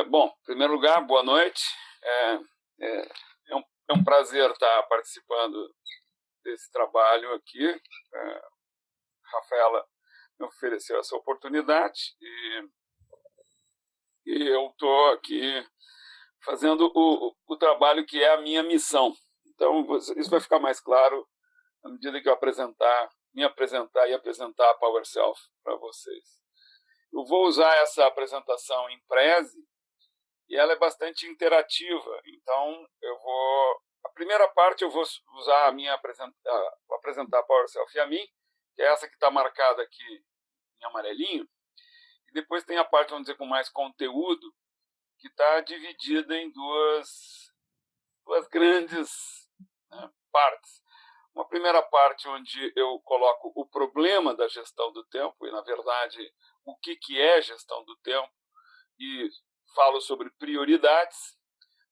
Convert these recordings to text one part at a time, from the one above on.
Bom, em primeiro lugar, boa noite. É, é, é um prazer estar participando desse trabalho aqui. Rafaela me ofereceu essa oportunidade e eu estou aqui fazendo o trabalho que é a minha missão. Então, isso vai ficar mais claro à medida que eu me apresentar e apresentar a PowerSelf para vocês. Eu vou usar essa apresentação em Prezi e ela é bastante interativa. Então, a primeira parte eu vou usar apresentar a PowerSelf e a mim, que é essa que está marcada aqui em amarelinho. E depois tem a parte, vamos dizer, com mais conteúdo, que está dividida em duas grandes, né, partes. Uma primeira parte onde eu coloco o problema da gestão do tempo, e, na verdade, o que é gestão do tempo, e falo sobre prioridades,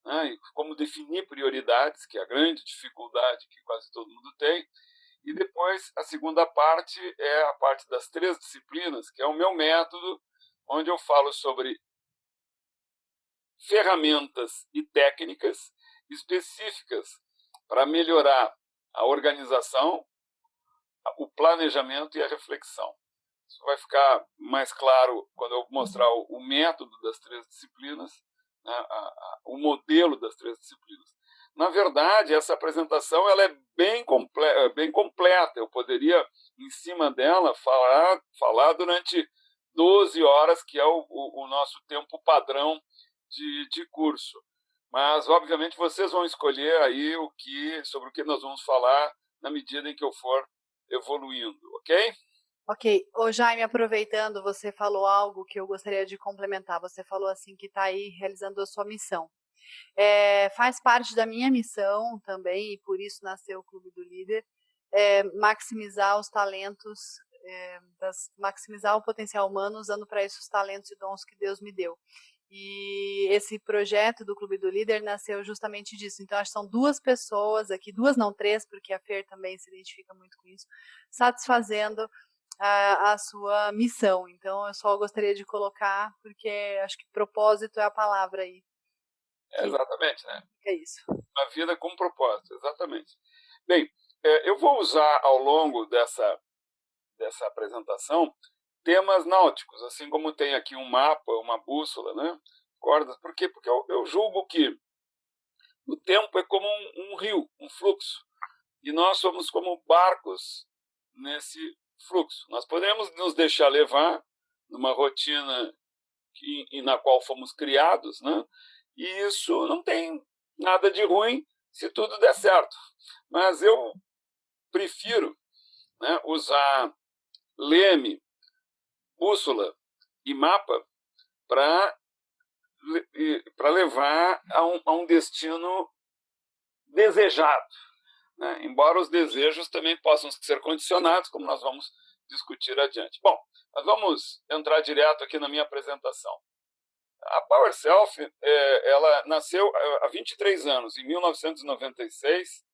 né, e como definir prioridades, que é a grande dificuldade que quase todo mundo tem. E depois, a segunda parte é a parte das 3 disciplinas, que é o meu método, onde eu falo sobre ferramentas e técnicas específicas para melhorar a organização, o planejamento e a reflexão. Isso vai ficar mais claro quando eu mostrar o método das 3 disciplinas, né, o modelo das 3 disciplinas. Na verdade, essa apresentação ela é bem completa. Eu poderia, em cima dela, falar durante 12 horas, que é o nosso tempo padrão de curso. Mas, obviamente, vocês vão escolher aí sobre o que nós vamos falar na medida em que eu for evoluindo, ok? Ok. Ô, Jaime, aproveitando, você falou algo que eu gostaria de complementar. Você falou assim que está aí realizando a sua missão. Faz parte da minha missão também, e por isso nasceu o Clube do Líder, maximizar os talentos, maximizar o potencial humano, usando para isso os talentos e dons que Deus me deu. E esse projeto do Clube do Líder nasceu justamente disso. Então, acho que são 2 pessoas aqui, 2 não 3, porque a Fer também se identifica muito com isso, satisfazendo a sua missão. Então, eu só gostaria de colocar, porque acho que propósito é a palavra aí. Exatamente, né? É isso. Uma vida com propósito, exatamente. Bem, eu vou usar ao longo dessa apresentação temas náuticos, assim como tem aqui um mapa, uma bússola, né? Cordas. Por quê? Porque eu julgo que o tempo é como um rio, um fluxo, e nós somos como barcos nesse fluxo. Nós podemos nos deixar levar numa rotina na qual fomos criados, né? E isso não tem nada de ruim se tudo der certo. Mas eu prefiro, né, usar leme, bússola e mapa para levar a um destino desejado, né? Embora os desejos também possam ser condicionados, como nós vamos discutir adiante. Bom, nós vamos entrar direto aqui na minha apresentação. A PowerSelf, ela nasceu há 23 anos, em 1996,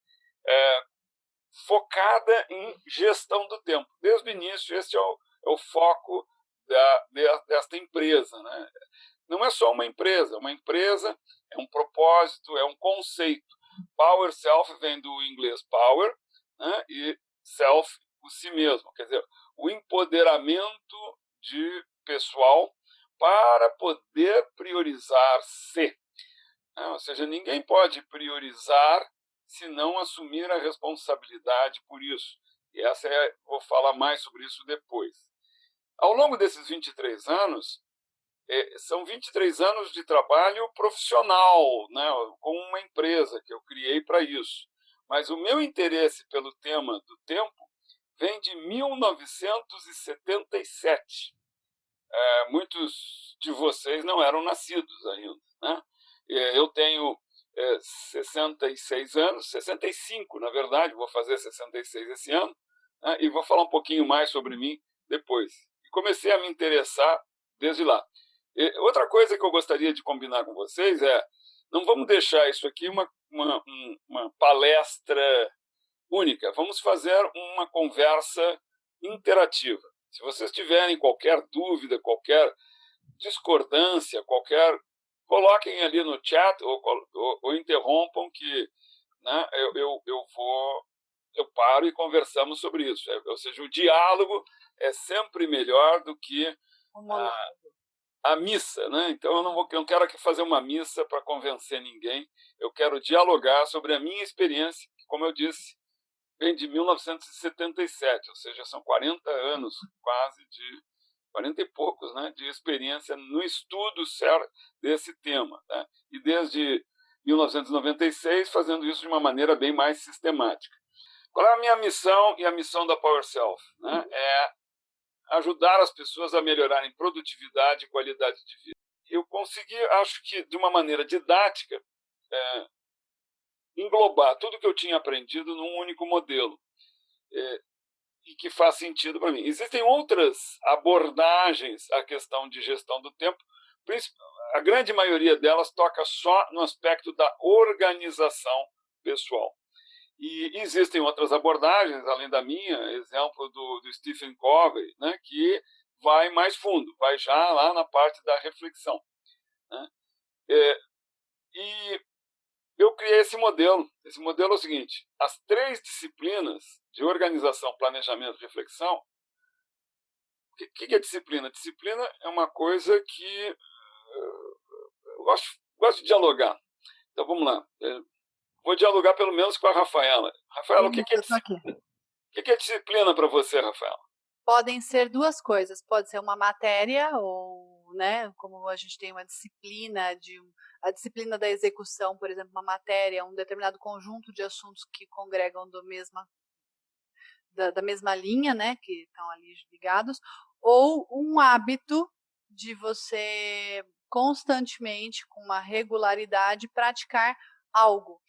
focada em gestão do tempo. Desde o início, esse é o foco desta empresa, né? Não é só uma empresa é um propósito, é um conceito. PowerSelf vem do inglês power, né? E self, o si mesmo. Quer dizer, o empoderamento de pessoal para poder priorizar-se. Ou seja, ninguém pode priorizar se não assumir a responsabilidade por isso. E vou falar mais sobre isso depois. Ao longo desses 23 anos, são 23 anos de trabalho profissional, né, com uma empresa que eu criei para isso. Mas o meu interesse pelo tema do tempo vem de 1977. Muitos de vocês não eram nascidos ainda, né? Eu tenho 66 anos, 65, na verdade, vou fazer 66 esse ano, né? E vou falar um pouquinho mais sobre mim depois. E comecei a me interessar desde lá. Outra coisa que eu gostaria de combinar com vocês não vamos deixar isso aqui uma palestra única, vamos fazer uma conversa interativa. Se vocês tiverem qualquer dúvida, qualquer discordância, qualquer coloquem ali no chat ou interrompam que, né, eu paro e conversamos sobre isso. Ou seja, o diálogo é sempre melhor do que a missa, né? Então eu não quero aqui fazer uma missa para convencer ninguém. Eu quero dialogar sobre a minha experiência, que, como eu disse, vem de 1977, ou seja, são 40 anos quase 40 e poucos, né, de experiência no estudo certo desse tema, né? E desde 1996 fazendo isso de uma maneira bem mais sistemática. Qual é a minha missão e a missão da Power Self? Né? É ajudar as pessoas a melhorarem produtividade e qualidade de vida. Eu consegui, acho que de uma maneira didática, englobar tudo que eu tinha aprendido num único modelo. E que faz sentido para mim. Existem outras abordagens à questão de gestão do tempo, a grande maioria delas toca só no aspecto da organização pessoal. E existem outras abordagens, além da minha, exemplo do Stephen Covey, né, que vai mais fundo, vai já lá na parte da reflexão. Né? E eu criei esse modelo. Esse modelo é o seguinte: as 3 disciplinas de organização, planejamento e reflexão. O que é disciplina? Disciplina é uma coisa que eu gosto de dialogar. Então, vamos lá. Vou dialogar pelo menos com a Rafaela. Rafaela, o que é disciplina? O que é disciplina para você, Rafaela? Podem ser 2 coisas. Pode ser uma matéria ou, né, como a gente tem uma disciplina a disciplina da execução, por exemplo, uma matéria, um determinado conjunto de assuntos que congregam da mesma linha, né, que estão ali ligados, ou um hábito de você constantemente, com uma regularidade, praticar algo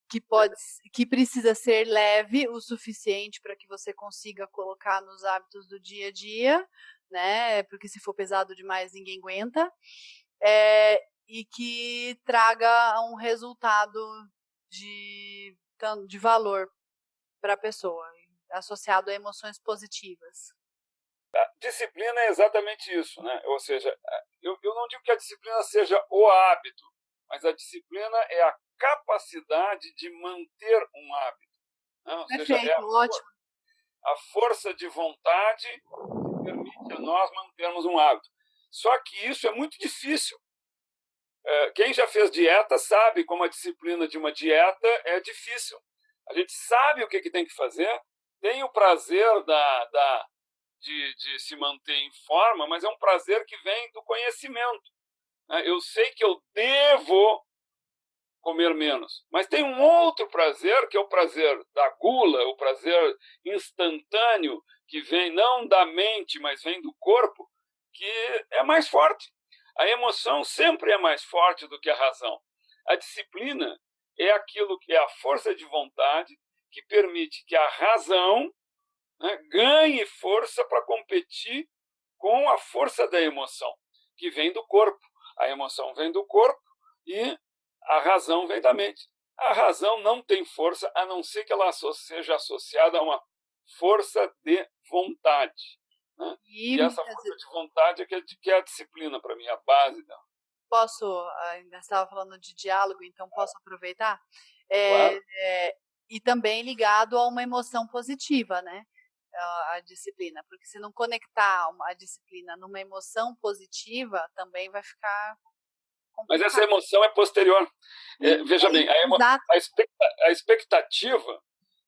que precisa ser leve o suficiente para que você consiga colocar nos hábitos do dia a dia, né? Porque se for pesado demais ninguém aguenta, e que traga um resultado de valor para a pessoa, associado a emoções positivas. A disciplina é exatamente isso, né? Ou seja, eu não digo que a disciplina seja o hábito, mas a disciplina é a capacidade de manter um hábito. Né? Ou Perfeito, seja, ótimo. A força de vontade que permite a nós mantermos um hábito. Só que isso é muito difícil. Quem já fez dieta sabe como a disciplina de uma dieta é difícil. A gente sabe o que tem que fazer, tem o prazer de se manter em forma, mas é um prazer que vem do conhecimento. Eu sei que eu devo comer menos, mas tem um outro prazer, que é o prazer da gula, o prazer instantâneo, que vem não da mente, mas vem do corpo, que é mais forte. A emoção sempre é mais forte do que a razão. A disciplina é aquilo que é a força de vontade que permite que a razão, né, ganhe força para competir com a força da emoção, que vem do corpo. A emoção vem do corpo e a razão vem da mente. A razão não tem força, a não ser que ela seja associada a uma força de vontade. Né? E essa força de vontade que é a disciplina, para mim, a base dela. Ainda estava falando de diálogo, então posso aproveitar? Claro. E também ligado a uma emoção positiva, né? A disciplina, porque se não conectar a disciplina numa emoção positiva, também vai ficar complicado. Mas essa emoção é posterior. Veja bem, a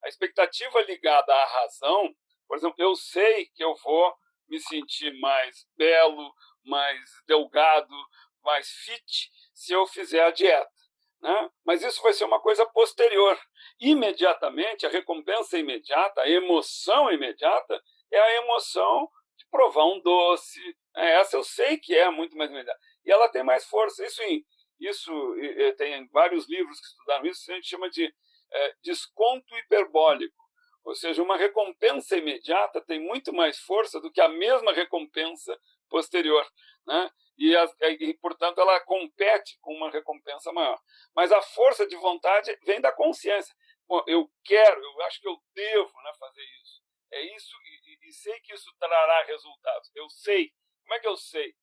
expectativa ligada à razão, por exemplo, eu sei que eu vou me sentir mais belo, mais delgado, mais fit, se eu fizer a dieta. Né? Mas isso vai ser uma coisa posterior. Imediatamente, a recompensa imediata, a emoção imediata, é a emoção de provar um doce. Essa eu sei que é muito mais imediata. E ela tem mais força. Isso tem vários livros que estudaram isso, a gente chama de desconto hiperbólico. Ou seja, uma recompensa imediata tem muito mais força do que a mesma recompensa posterior. Né? E, portanto, ela compete com uma recompensa maior. Mas a força de vontade vem da consciência. Bom, eu acho que eu devo, né, fazer isso. É isso, e sei que isso trará resultados. Eu sei. Como é que eu sei?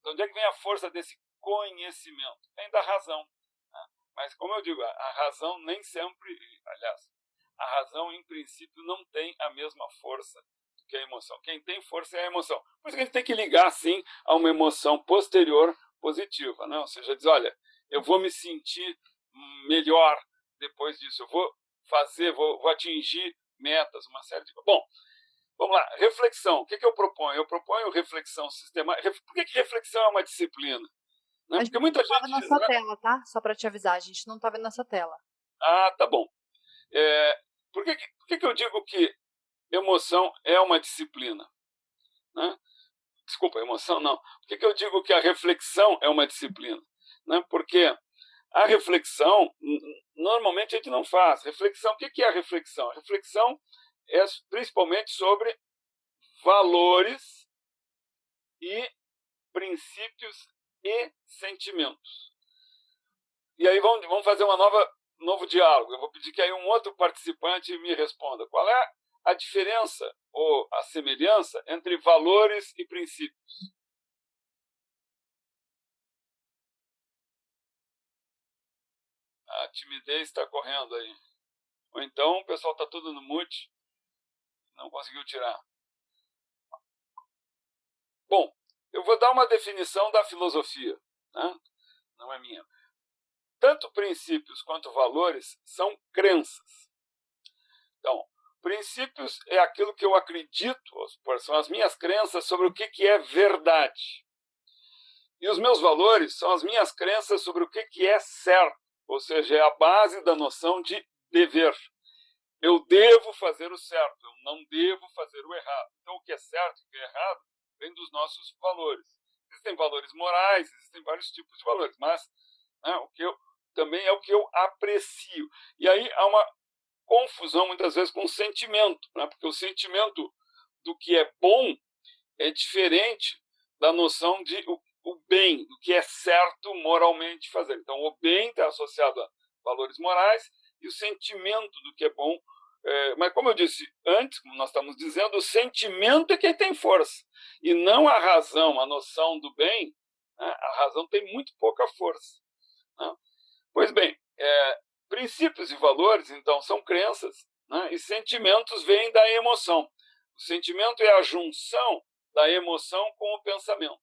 De onde é que vem a força desse conhecimento, vem da razão. Né? Mas, como eu digo, a razão nem sempre, aliás, a razão, em princípio, não tem a mesma força que a emoção. Quem tem força é a emoção. Por isso que a gente tem que ligar, sim, a uma emoção posterior positiva. Né? Ou seja, diz, olha, eu vou me sentir melhor depois disso, eu vou fazer, vou atingir metas, uma série de... Bom, vamos lá, reflexão. O que eu proponho? Eu proponho reflexão sistemática. Por que reflexão é uma disciplina? Né? A Porque gente muita não está gente vendo diz... nossa tela, tá? Só para te avisar, a gente não está vendo nossa tela. Ah, tá bom. Por que eu digo que emoção é uma disciplina? Né? Desculpa, emoção não. Por que eu digo que a reflexão é uma disciplina? Né? Porque a reflexão, normalmente a gente não faz. Reflexão, o que é a reflexão? A reflexão é principalmente sobre valores e princípios e sentimentos. E aí vamos fazer um novo diálogo. Eu vou pedir que aí um outro participante me responda. Qual é a diferença ou a semelhança entre valores e princípios? A timidez está correndo aí. Ou então o pessoal está tudo no mute, não conseguiu tirar. Bom, eu vou dar uma definição da filosofia, né? Não é minha. Tanto princípios quanto valores são crenças. Então, princípios é aquilo que eu acredito, são as minhas crenças sobre o que é verdade. E os meus valores são as minhas crenças sobre o que é certo, ou seja, é a base da noção de dever. Eu devo fazer o certo, eu não devo fazer o errado. Então, o que é certo e o que é errado vem dos nossos valores. Existem valores morais, existem vários tipos de valores, mas né, também é o que eu aprecio. E aí há uma confusão, muitas vezes, com o sentimento, né, porque o sentimento do que é bom é diferente da noção de o bem, do que é certo moralmente fazer. Então, o bem está associado a valores morais e o sentimento do que é bom. Mas, como eu disse antes, como nós estamos dizendo, o sentimento é quem tem força, e não a razão, a noção do bem. Né? A razão tem muito pouca força. Né? Pois bem, princípios e valores, então, são crenças, né? E sentimentos vêm da emoção. O sentimento é a junção da emoção com o pensamento.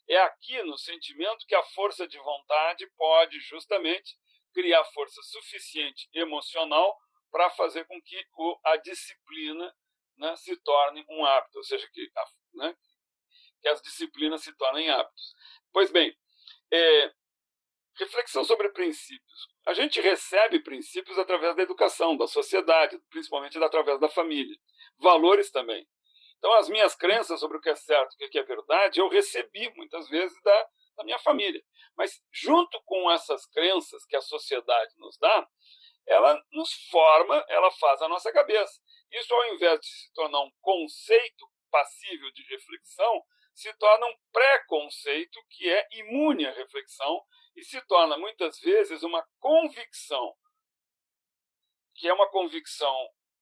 É aqui, no sentimento, que a força de vontade pode, justamente, criar força suficiente emocional para fazer com que a disciplina, né, se torne um hábito, ou seja, que as disciplinas se tornem hábitos. Pois bem, reflexão sobre princípios. A gente recebe princípios através da educação, da sociedade, principalmente através da família. Valores também. Então, as minhas crenças sobre o que é certo e o que é verdade, eu recebi, muitas vezes, da minha família. Mas, junto com essas crenças que a sociedade nos dá, ela nos forma, ela faz a nossa cabeça. Isso, ao invés de se tornar um conceito passível de reflexão, se torna um preconceito que é imune à reflexão e se torna, muitas vezes, uma convicção, que é uma convicção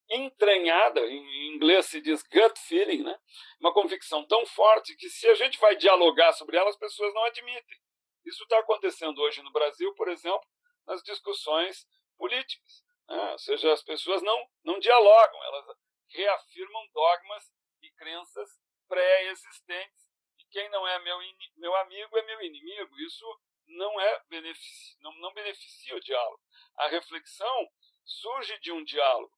entranhada, em inglês se diz gut feeling, né? Uma convicção tão forte que, se a gente vai dialogar sobre ela, as pessoas não admitem. Isso está acontecendo hoje no Brasil, por exemplo, nas discussões políticas. Né? Ou seja, as pessoas não dialogam, elas reafirmam dogmas e crenças pré-existentes. E quem não é meu amigo é meu inimigo. Isso não beneficia o diálogo. A reflexão surge de um diálogo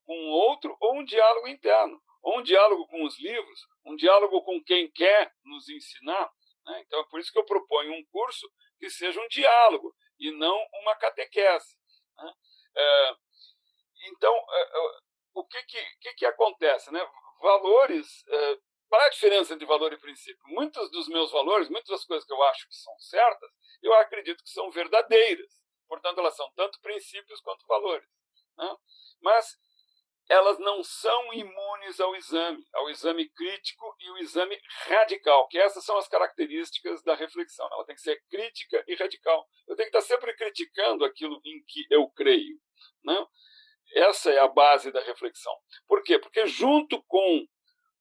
com o outro, ou um diálogo interno, ou um diálogo com os livros, um diálogo com quem quer nos ensinar. Né? Então, é por isso que eu proponho um curso que seja um diálogo e não uma catequese. Né? Então, o que acontece? Né? Valores... Qual é a diferença entre valor e princípio? Muitos dos meus valores, muitas das coisas que eu acho que são certas, eu acredito que são verdadeiras. Portanto, elas são tanto princípios quanto valores. Né? Mas elas não são imunes ao exame crítico e o exame radical, que essas são as características da reflexão. Ela tem que ser crítica e radical. Eu tenho que estar sempre criticando aquilo em que eu creio. Né? Essa é a base da reflexão. Por quê? Porque junto com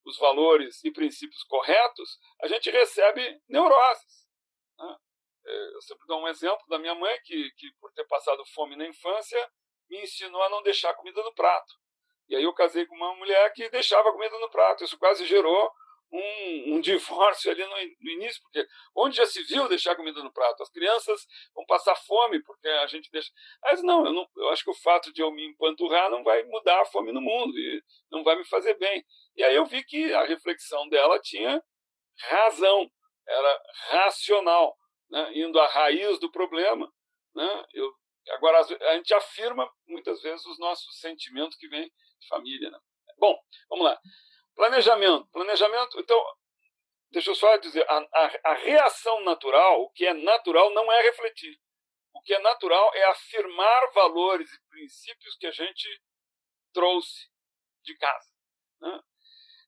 os valores e princípios corretos, a gente recebe neuroses. Né? Eu sempre dou um exemplo da minha mãe, que por ter passado fome na infância, me ensinou a não deixar comida no prato. E aí eu casei com uma mulher que deixava comida no prato. Isso quase gerou um divórcio ali no início, porque onde já se viu deixar comida no prato? As crianças vão passar fome porque a gente deixa. Mas não, eu acho que o fato de eu me empanturrar não vai mudar a fome no mundo e não vai me fazer bem. E aí eu vi que a reflexão dela tinha razão, era racional, né? Indo à raiz do problema. Né? Agora, a gente afirma muitas vezes os nossos sentimentos que vêm de família. Né? Bom, vamos lá. Planejamento, então, deixa eu só dizer, a reação natural, o que é natural não é refletir. O que é natural é afirmar valores e princípios que a gente trouxe de casa. Né?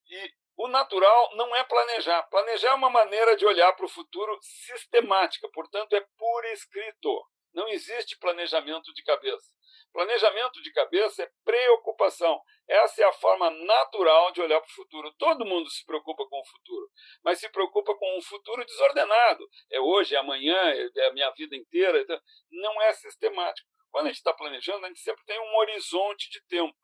E o natural não é planejar. Planejar é uma maneira de olhar para o futuro sistemática, portanto, é por escrito. Não existe planejamento de cabeça. Planejamento de cabeça é preocupação. Essa é a forma natural de olhar para o futuro. Todo mundo se preocupa com o futuro, mas se preocupa com um futuro desordenado. É hoje, é amanhã, é a minha vida inteira. Então, não é sistemático. Quando a gente está planejando, a gente sempre tem um horizonte de tempo.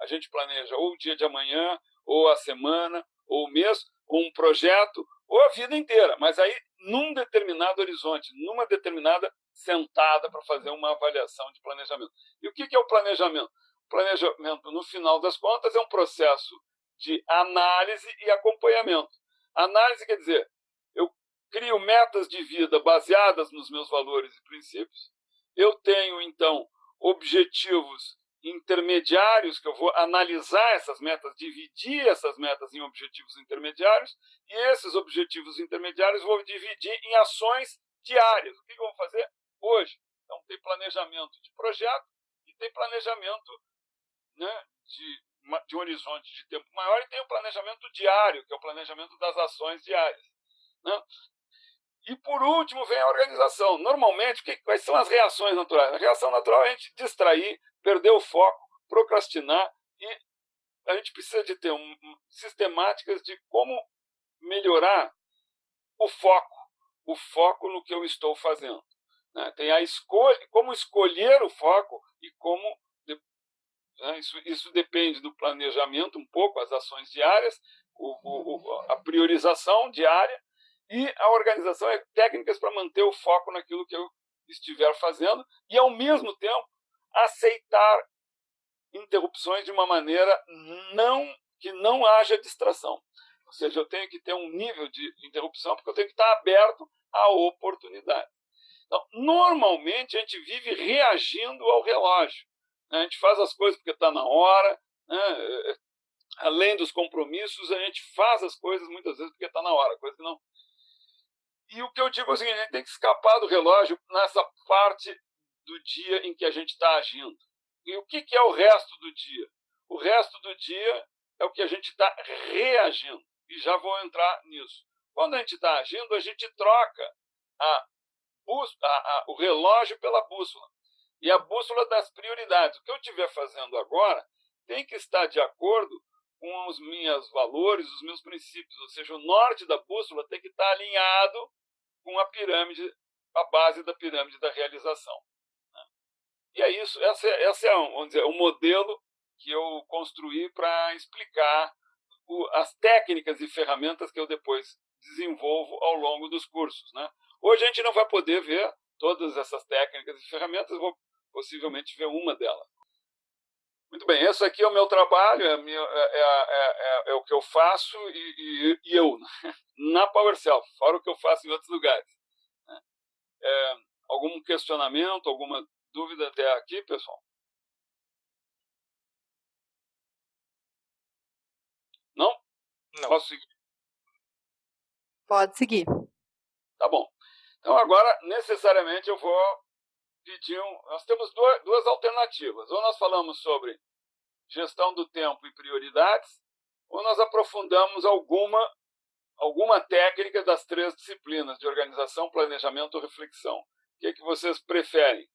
A gente planeja ou o dia de amanhã, ou a semana, ou o mês, ou um projeto, ou a vida inteira. Mas aí, num determinado horizonte, numa determinada sentada para fazer uma avaliação de planejamento. E o que é o planejamento? O planejamento, no final das contas, é um processo de análise e acompanhamento. Análise quer dizer, eu crio metas de vida baseadas nos meus valores e princípios. Eu tenho, então, objetivos intermediários, que eu vou analisar essas metas, dividir essas metas em objetivos intermediários, e esses objetivos intermediários eu vou dividir em ações diárias. O que eu vou fazer hoje? Então, tem planejamento de projeto e tem planejamento, né, de um horizonte de tempo maior, e tem o planejamento diário, que é o planejamento das ações diárias. Né? E, por último, vem a organização. Normalmente, quais são as reações naturais? A reação natural é a gente distrair, perder o foco, procrastinar, e a gente precisa de ter sistemáticas de como melhorar o foco no que eu estou fazendo. Né? Tem a escolha, como escolher o foco e como... Né? Isso depende do planejamento um pouco, as ações diárias, a priorização diária, e a organização é técnicas para manter o foco naquilo que eu estiver fazendo e, ao mesmo tempo, aceitar interrupções de uma maneira que não haja distração. Ou seja, eu tenho que ter um nível de interrupção porque eu tenho que estar aberto à oportunidade. Então, normalmente, a gente vive reagindo ao relógio. A gente faz as coisas porque está na hora, né? Além dos compromissos, a gente faz as coisas muitas vezes porque está na hora, coisa que não... E o que eu digo é o seguinte, a gente tem que escapar do relógio nessa parte do dia em que a gente está agindo. E o que é o resto do dia? O resto do dia é o que a gente está reagindo. E já vou entrar nisso. Quando a gente está agindo, a gente troca o relógio pela bússola. E a bússola das prioridades. O que eu estiver fazendo agora tem que estar de acordo com os meus valores, os meus princípios. Ou seja, o norte da bússola tem que estar alinhado com a base da pirâmide da realização. E é isso. Essa é vamos dizer, o modelo que eu construí para explicar as técnicas e ferramentas que eu depois desenvolvo ao longo dos cursos. Né? Hoje a gente não vai poder ver todas essas técnicas e ferramentas, eu vou possivelmente ver uma delas. Muito bem, esse aqui é o meu trabalho, é o que eu faço e eu, na PowerCell, fora o que eu faço em outros lugares. Algum questionamento, alguma dúvida até aqui, pessoal? Não? Não. Posso seguir? Pode seguir. Tá bom. Então, agora, necessariamente, eu vou pedir Nós temos duas alternativas. Ou nós falamos sobre gestão do tempo e prioridades, ou nós aprofundamos alguma técnica das 3 disciplinas de organização, planejamento ou reflexão. O que vocês preferem?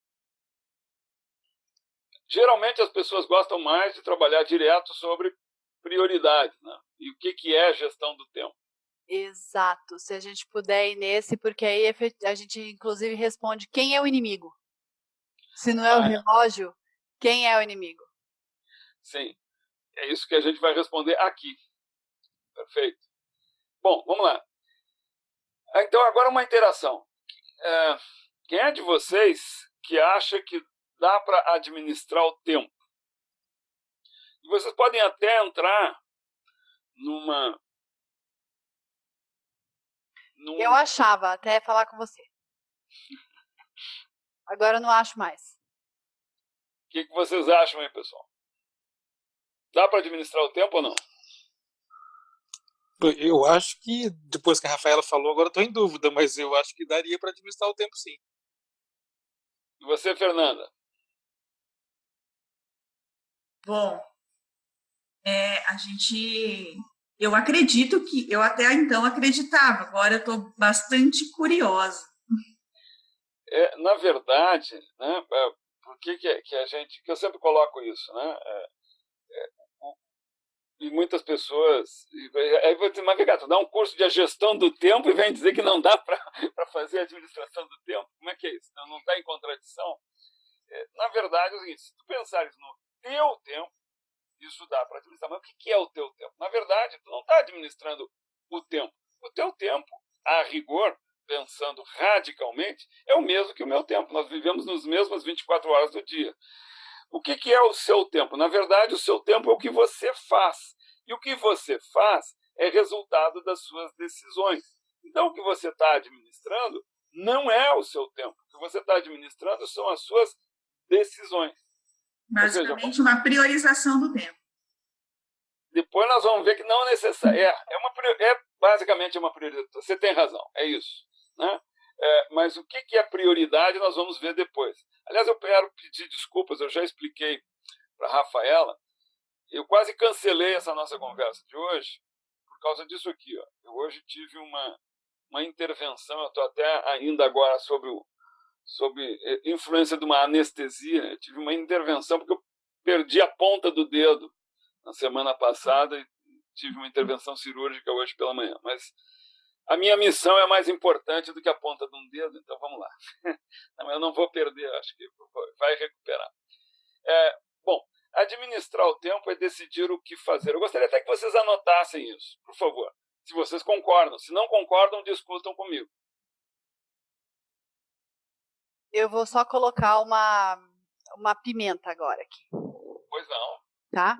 Geralmente, as pessoas gostam mais de trabalhar direto sobre prioridades. Né? E o que é gestão do tempo? Exato. Se a gente puder ir nesse, porque aí a gente inclusive responde quem é o inimigo. Se não é o relógio, quem é o inimigo? Sim, é isso que a gente vai responder aqui. Perfeito. Bom, vamos lá. Então, agora uma interação. Quem é de vocês que acha que dá para administrar o tempo? E vocês podem até entrar num... Eu achava, até falar com você. Agora eu não acho mais. O que vocês acham aí, pessoal? Dá para administrar o tempo ou não? Eu acho que, depois que a Rafaela falou, agora estou em dúvida, mas eu acho que daria para administrar o tempo, sim. E você, Fernanda? Bom, eu acredito que, eu até então acreditava, agora eu estou bastante curiosa. Na verdade, né, por que a gente, que eu sempre coloco isso, né? E muitas pessoas, aí vou dizer, mas tu dá um curso de gestão do tempo e vem dizer que não dá para fazer a administração do tempo? Como é que é isso? Não está em contradição? Na verdade, é o seguinte, se tu pensares no teu tempo, isso dá para administrar. Mas o que é o teu tempo? Na verdade, tu não está administrando o tempo. O teu tempo, a rigor, pensando radicalmente, é o mesmo que o meu tempo. Nós vivemos nas mesmas 24 horas do dia. O que é o seu tempo? Na verdade, o seu tempo é o que você faz. E o que você faz é resultado das suas decisões. Então, o que você está administrando não é o seu tempo. O que você está administrando são as suas decisões. Basicamente, seja, uma priorização do tempo. Depois nós vamos ver que não é necessário. É basicamente uma priorização. Você tem razão, é isso. Né? Mas o que é prioridade nós vamos ver depois. Aliás, eu quero pedir desculpas, eu já expliquei para a Rafaela, eu quase cancelei essa nossa conversa de hoje por causa disso aqui. Ó. Eu hoje tive uma intervenção, eu estou até ainda agora sobre influência de uma anestesia, eu tive uma intervenção porque eu perdi a ponta do dedo na semana passada e tive uma intervenção cirúrgica hoje pela manhã. Mas a minha missão é mais importante do que a ponta de um dedo, então vamos lá. Não, eu não vou perder, acho que vai recuperar. Bom, administrar o tempo é decidir o que fazer. Eu gostaria até que vocês anotassem isso, por favor, se vocês concordam. Se não concordam, discutam comigo. Eu vou só colocar uma pimenta agora aqui. Pois não. Tá?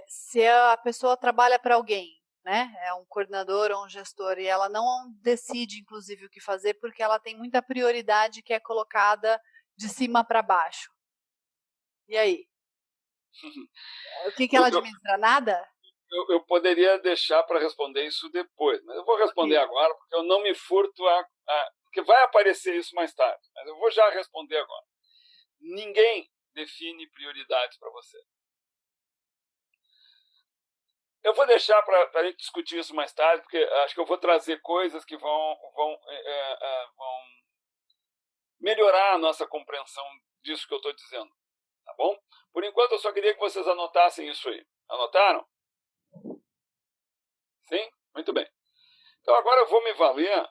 Se a pessoa trabalha para alguém, né? É um coordenador ou um gestor, e ela não decide, inclusive, o que fazer, porque ela tem muita prioridade que é colocada de cima para baixo. E aí? O que ela administra? Nada? Eu poderia deixar para responder isso depois, mas eu vou responder agora, porque eu não me furto porque vai aparecer isso mais tarde, mas eu vou já responder agora. Ninguém define prioridades para você. Eu vou deixar para a gente discutir isso mais tarde, porque acho que eu vou trazer coisas que vão melhorar a nossa compreensão disso que eu estou dizendo. Tá bom? Por enquanto, eu só queria que vocês anotassem isso aí. Anotaram? Sim? Muito bem. Então, agora eu vou me valer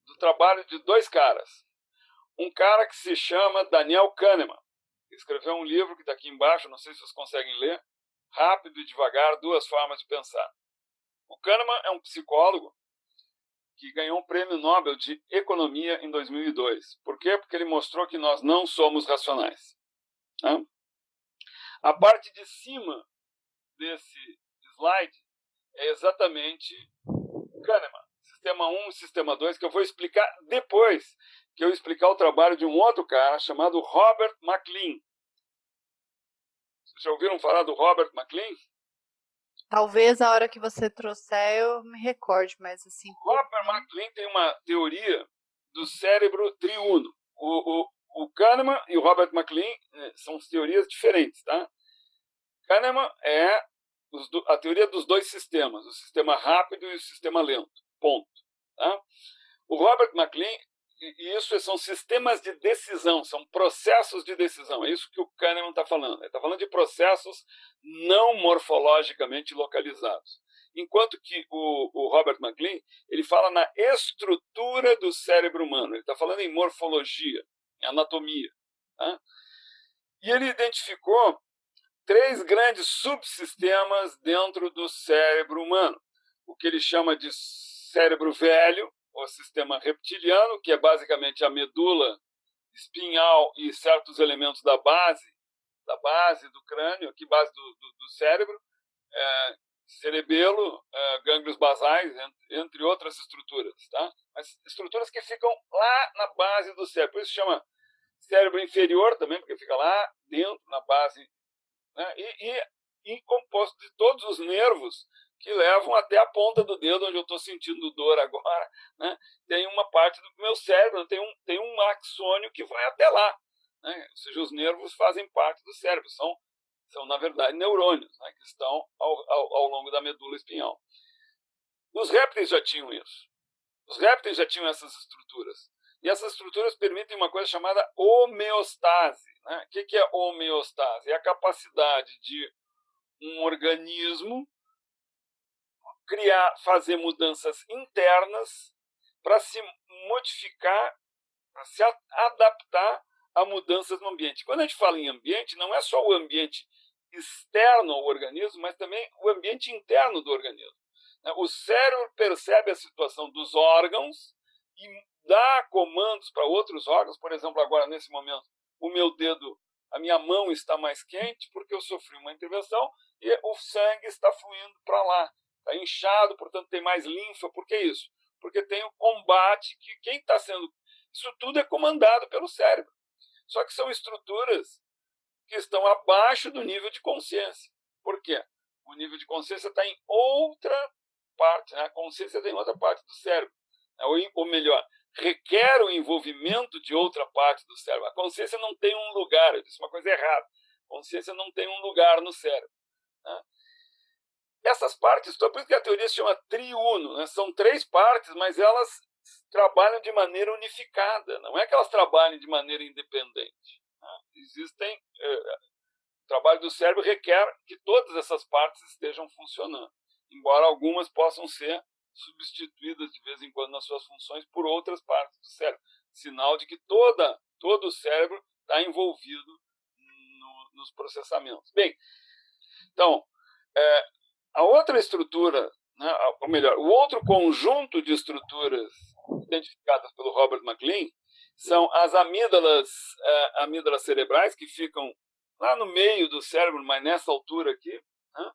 do trabalho de dois caras. Um cara que se chama Daniel Kahneman. Escreveu um livro que está aqui embaixo, não sei se vocês conseguem ler. Rápido e devagar, duas formas de pensar. O Kahneman é um psicólogo que ganhou um prêmio Nobel de Economia em 2002. Por quê? Porque ele mostrou que nós não somos racionais. Né? A parte de cima desse slide é exatamente Kahneman. Sistema 1 e Sistema 2, que eu vou explicar depois que eu explicar o trabalho de um outro cara chamado Robert McLean. Vocês já ouviram falar do Robert McLean? Talvez a hora que você trouxer eu me recorde, mas assim... Robert McLean tem uma teoria do cérebro triuno. O Kahneman e o Robert McLean são teorias diferentes, tá? Kahneman é a teoria dos dois sistemas, o sistema rápido e o sistema lento. Ponto. Tá? O Robert McLean, e isso são sistemas de decisão, são processos de decisão. É isso que o Kahneman está falando. Ele está falando de processos não morfologicamente localizados. enquanto que o Robert McLean ele fala na estrutura do cérebro humano, ele está falando em morfologia, em anatomia. Tá? E ele identificou 3 grandes subsistemas dentro do cérebro humano. O que ele chama de cérebro velho, ou sistema reptiliano, que é basicamente a medula espinhal e certos elementos da base do crânio, aqui base do cérebro, cerebelo, gânglios basais, entre outras estruturas. Tá? Mas estruturas que ficam lá na base do cérebro. Por isso chama cérebro inferior também, porque fica lá dentro, na base, né? E composto de todos os nervos que levam até a ponta do dedo, onde eu estou sentindo dor agora, né? Tem uma parte do meu cérebro, tem um axônio que vai até lá, né? Ou seja, os nervos fazem parte do cérebro, são na verdade, neurônios, né? Que estão ao longo da medula espinhal. Os répteis já tinham isso. Os répteis já tinham essas estruturas. E essas estruturas permitem uma coisa chamada homeostase. Né? O que é homeostase? É a capacidade de um organismo fazer mudanças internas para se modificar, para se adaptar a mudanças no ambiente. Quando a gente fala em ambiente, não é só o ambiente externo ao organismo, mas também o ambiente interno do organismo. O cérebro percebe a situação dos órgãos e dá comandos para outros órgãos. Por exemplo, agora, nesse momento, o meu dedo, a minha mão está mais quente porque eu sofri uma intervenção e o sangue está fluindo para lá. Está inchado, portanto, tem mais linfa. Por que isso? Porque tem o combate que quem está sendo... Isso tudo é comandado pelo cérebro. Só que são estruturas que estão abaixo do nível de consciência. Por quê? O nível de consciência está em outra parte, né? A consciência está em outra parte do cérebro. Ou melhor, requer o envolvimento de outra parte do cérebro. A consciência não tem um lugar, eu disse uma coisa errada. A consciência não tem um lugar no cérebro. Né? Essas partes, por isso que a teoria se chama triuno, né? São 3 partes, mas elas trabalham de maneira unificada, não é que elas trabalhem de maneira independente. Né? O trabalho do cérebro requer que todas essas partes estejam funcionando, embora algumas possam ser substituídas de vez em quando nas suas funções por outras partes do cérebro, sinal de que todo o cérebro está envolvido nos processamentos. Bem, então, a outra estrutura, né, ou melhor, o outro conjunto de estruturas identificadas pelo Robert McLean são as amígdalas cerebrais, que ficam lá no meio do cérebro, mas nessa altura aqui, né,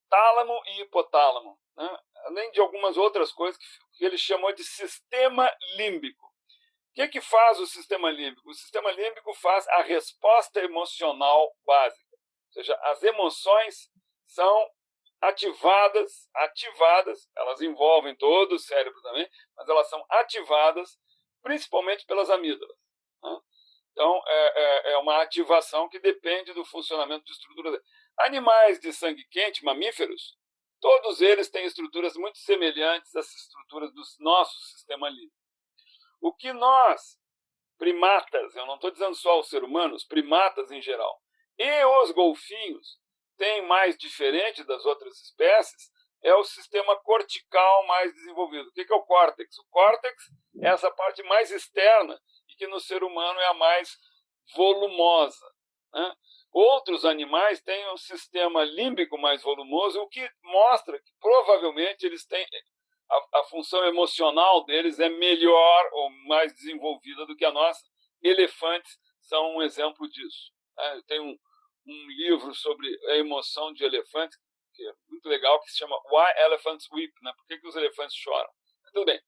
tálamo e hipotálamo, né, além de algumas outras coisas que ele chamou de sistema límbico. O que faz o sistema límbico? O sistema límbico faz a resposta emocional básica. Ou seja, as emoções são ativadas, elas envolvem todo o cérebro também, mas elas são ativadas principalmente pelas amígdalas. Né? Então, é uma ativação que depende do funcionamento de estruturas. Animais de sangue quente, mamíferos, todos eles têm estruturas muito semelhantes às estruturas do nosso sistema límbico. O que nós, primatas, eu não estou dizendo só os seres humanos, primatas em geral, e os golfinhos têm mais diferente das outras espécies é o sistema cortical mais desenvolvido. O que é o córtex? O córtex é essa parte mais externa e que no ser humano é a mais volumosa. Né? Outros animais têm um sistema límbico mais volumoso, o que mostra que provavelmente eles têm a função emocional deles é melhor ou mais desenvolvida do que a nossa. Elefantes são um exemplo disso. Tem um livro sobre a emoção de elefantes, que é muito legal, que se chama Why Elephants Weep, né? Por que os elefantes choram? Tudo bem.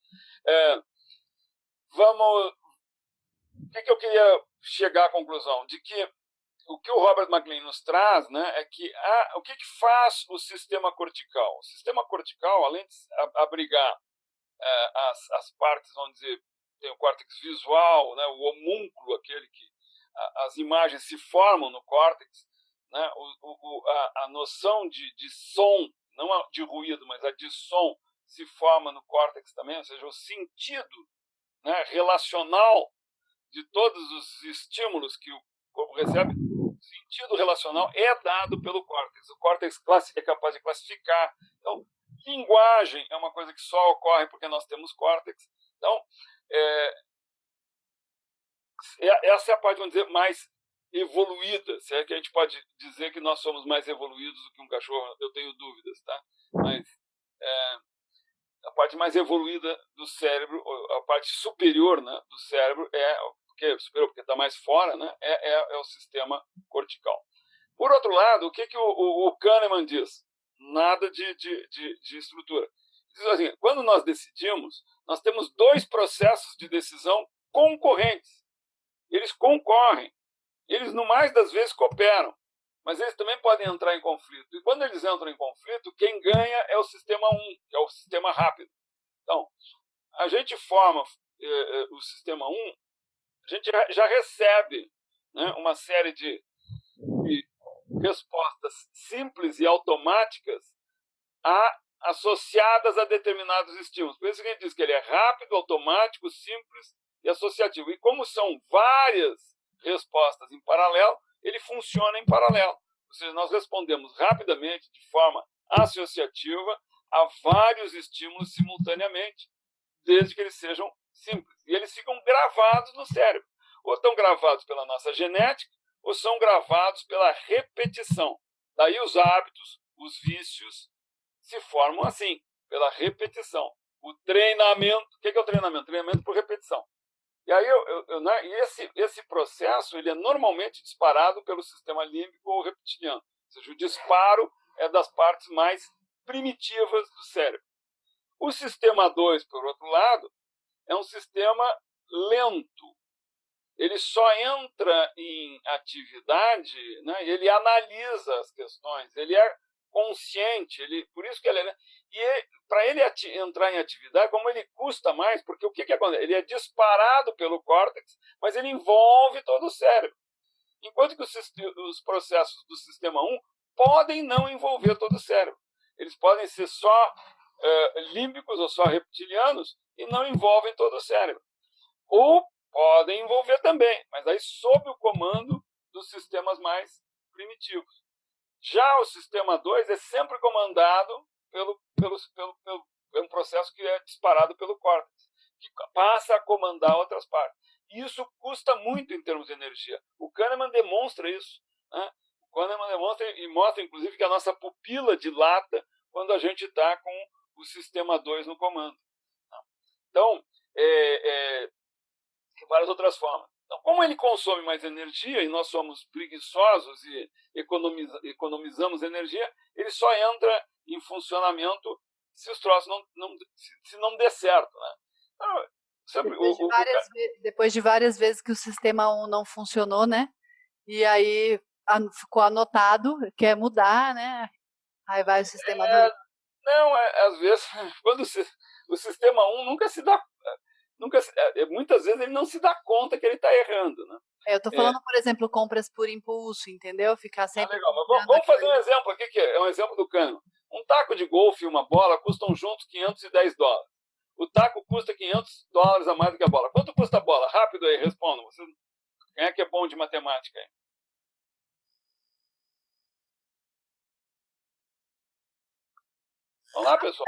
O que eu queria chegar à conclusão? De que o que o Robert McLean nos traz, né, é que o que faz o sistema cortical? O sistema cortical, além de abrigar as partes, vamos dizer, tem o córtex visual, né, o homúnculo, aquele que as imagens se formam no córtex, né, a noção de som, não a de ruído, mas a de som, se forma no córtex também, ou seja, o sentido, né, relacional de todos os estímulos que o corpo recebe, sentido relacional é dado pelo córtex. O córtex é capaz de classificar. Então, linguagem é uma coisa que só ocorre porque nós temos córtex. Então, essa é a parte, vamos dizer, mais evoluída. Se é que a gente pode dizer que nós somos mais evoluídos do que um cachorro, eu tenho dúvidas, tá? Mas a parte mais evoluída do cérebro, a parte superior, né, do cérebro porque está mais fora, né, é o sistema cortical. Por outro lado, o que o Kahneman diz? Nada de estrutura. Diz assim, quando nós decidimos, nós temos dois processos de decisão concorrentes. Eles concorrem. Eles, no mais das vezes, cooperam. Mas eles também podem entrar em conflito. E quando eles entram em conflito, quem ganha é o sistema 1, que é o sistema rápido. Então, a gente forma o sistema 1, a gente já recebe, né, uma série de respostas simples e automáticas associadas a determinados estímulos. Por isso que a gente diz que ele é rápido, automático, simples e associativo. E como são várias respostas em paralelo, ele funciona em paralelo. Ou seja, nós respondemos rapidamente, de forma associativa, a vários estímulos simultaneamente, desde que eles sejam simples. E eles ficam gravados no cérebro. Ou estão gravados pela nossa genética, ou são gravados pela repetição. Daí os hábitos, os vícios, se formam assim, pela repetição. O treinamento, o que é o treinamento? Treinamento por repetição. E aí esse processo ele é normalmente disparado pelo sistema límbico ou reptiliano. Ou seja, o disparo é das partes mais primitivas do cérebro. O sistema 2, por outro lado, é um sistema lento. Ele só entra em atividade, né? Ele analisa as questões, ele é consciente, por isso que ele é... E para ele entrar em atividade, como ele custa mais, porque o que acontece? Ele é disparado pelo córtex, mas ele envolve todo o cérebro. Enquanto que os processos do sistema 1 podem não envolver todo o cérebro. Eles podem ser só límbicos ou só reptilianos e não envolvem todo o cérebro. Ou podem envolver também, mas aí sob o comando dos sistemas mais primitivos. Já o sistema 2 é sempre comandado pelo um processo que é disparado pelo córtex, que passa a comandar outras partes. E isso custa muito em termos de energia. O Kahneman demonstra isso, né? O Kahneman demonstra e mostra, inclusive, que a nossa pupila dilata quando a gente está com o sistema 2 no comando. Então, tem várias outras formas. Então, como ele consome mais energia e nós somos preguiçosos e economizamos energia, ele só entra em funcionamento se os troços se não der certo, né? Então, depois de várias vezes que o sistema 1 não funcionou, né? E aí ficou anotado, quer mudar, né? Aí vai o sistema 2. Não, às vezes, quando o sistema 1 muitas vezes ele não se dá conta que ele está errando, né? Eu estou falando, por exemplo, compras por impulso, entendeu? Ficar sempre... legal. Mas vamos fazer um exemplo aqui, que é um exemplo do Kahneman. Um taco de golfe e uma bola custam juntos $510. O taco custa $500 a mais do que a bola. Quanto custa a bola? Rápido aí, respondam. Quem é que é bom de matemática aí? Vamos lá, pessoal.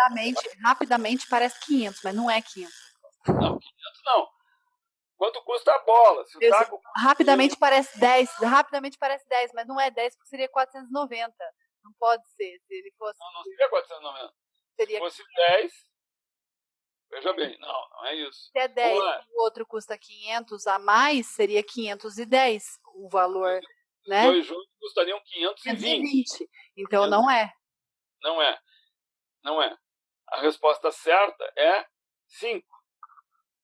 Rapidamente parece 500, mas não é 500. Não, 500 não. Quanto custa a bola? Se o taco... Rapidamente parece 10. Rapidamente parece 10, mas não é 10 porque seria 490. Não pode ser. Se ele fosse... Não seria 490. Se fosse 10... Veja bem, não é isso. Se é 10 e o outro custa 500 a mais, seria 510 o valor, né? Os dois juntos custariam 520. Então não é. Não é. A resposta certa é 5.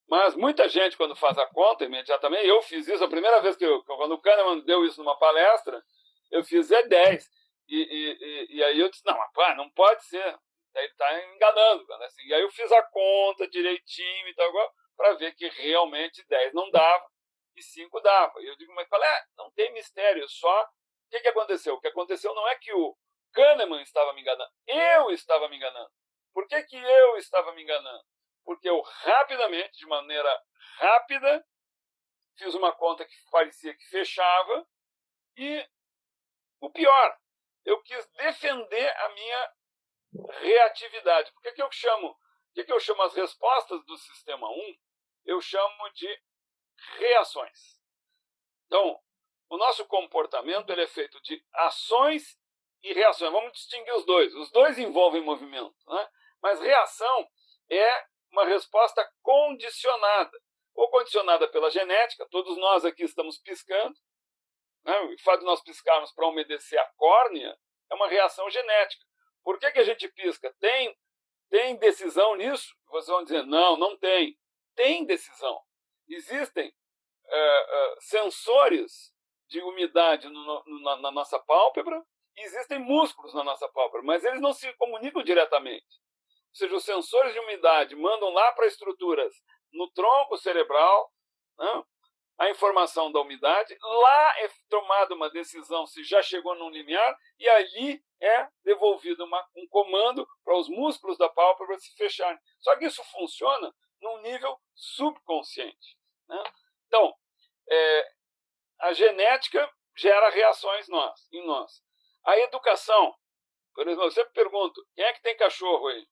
Mas muita gente, quando faz a conta, imediatamente, eu fiz isso, a primeira vez quando o Kahneman deu isso numa palestra, eu fiz 10. E aí eu disse, não pode ser. Ele está enganando. Assim. E aí eu fiz a conta direitinho e tal, para ver que realmente 10 não dava e 5 dava. E eu digo, mas não tem mistério, só... O que aconteceu? O que aconteceu não é que o Kahneman estava me enganando, eu estava me enganando. Por que eu estava me enganando? Porque eu rapidamente, de maneira rápida, fiz uma conta que parecia que fechava e O pior, eu quis defender a minha reatividade. Por que eu chamo as respostas do sistema 1? Eu chamo de reações. Então, o nosso comportamento ele é feito de ações e reações. Vamos distinguir os dois. Os dois envolvem movimento, né? Mas reação é uma resposta condicionada, ou condicionada pela genética. Todos nós aqui estamos piscando, né? O fato de nós piscarmos para umedecer a córnea é uma reação genética. Por que a gente pisca? Tem decisão nisso? Vocês vão dizer, não tem. Tem decisão. Existem sensores de umidade na nossa pálpebra, e existem músculos na nossa pálpebra, mas eles não se comunicam diretamente. Ou seja, os sensores de umidade mandam lá para estruturas no tronco cerebral, né, a informação da umidade, lá é tomada uma decisão se já chegou num limiar, e ali é devolvido um comando para os músculos da pálpebra se fecharem. Só que isso funciona num nível subconsciente, né? Então, a genética gera reações em nós. A educação, por exemplo, eu sempre pergunto, quem é que tem cachorro aí?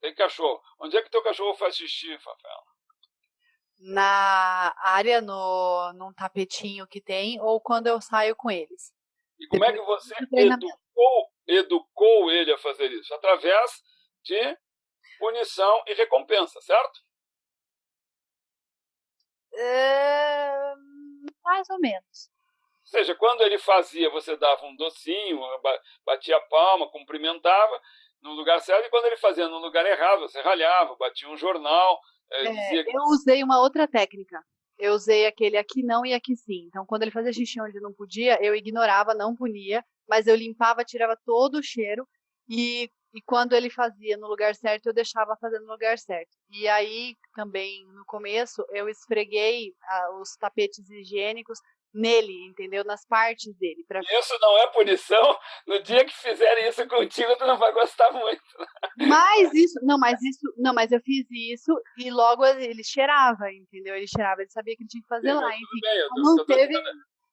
Tem cachorro. Onde é que teu cachorro faz xixi, Rafaela? Na área, num tapetinho que tem, ou quando eu saio com eles. E como é que você educou ele a fazer isso? Através de punição e recompensa, certo? Mais ou menos. Ou seja, quando ele fazia, você dava um docinho, batia a palma, cumprimentava no lugar certo, e quando ele fazia no lugar errado, você ralhava, batia um jornal, dizia que... Eu usei uma outra técnica. Eu usei aquele aqui não e aqui sim. Então, quando ele fazia xixi onde não podia, eu ignorava, não punia, mas eu limpava, tirava todo o cheiro, e quando ele fazia no lugar certo, eu deixava fazer no lugar certo. E aí, também, no começo, eu esfreguei os tapetes higiênicos nele, entendeu? Nas partes dele. Isso não é punição? No dia que fizerem isso contigo, tu não vai gostar muito. Mas eu fiz isso e logo ele cheirava, entendeu? Ele cheirava, ele sabia que ele tinha que fazer lá. Enfim,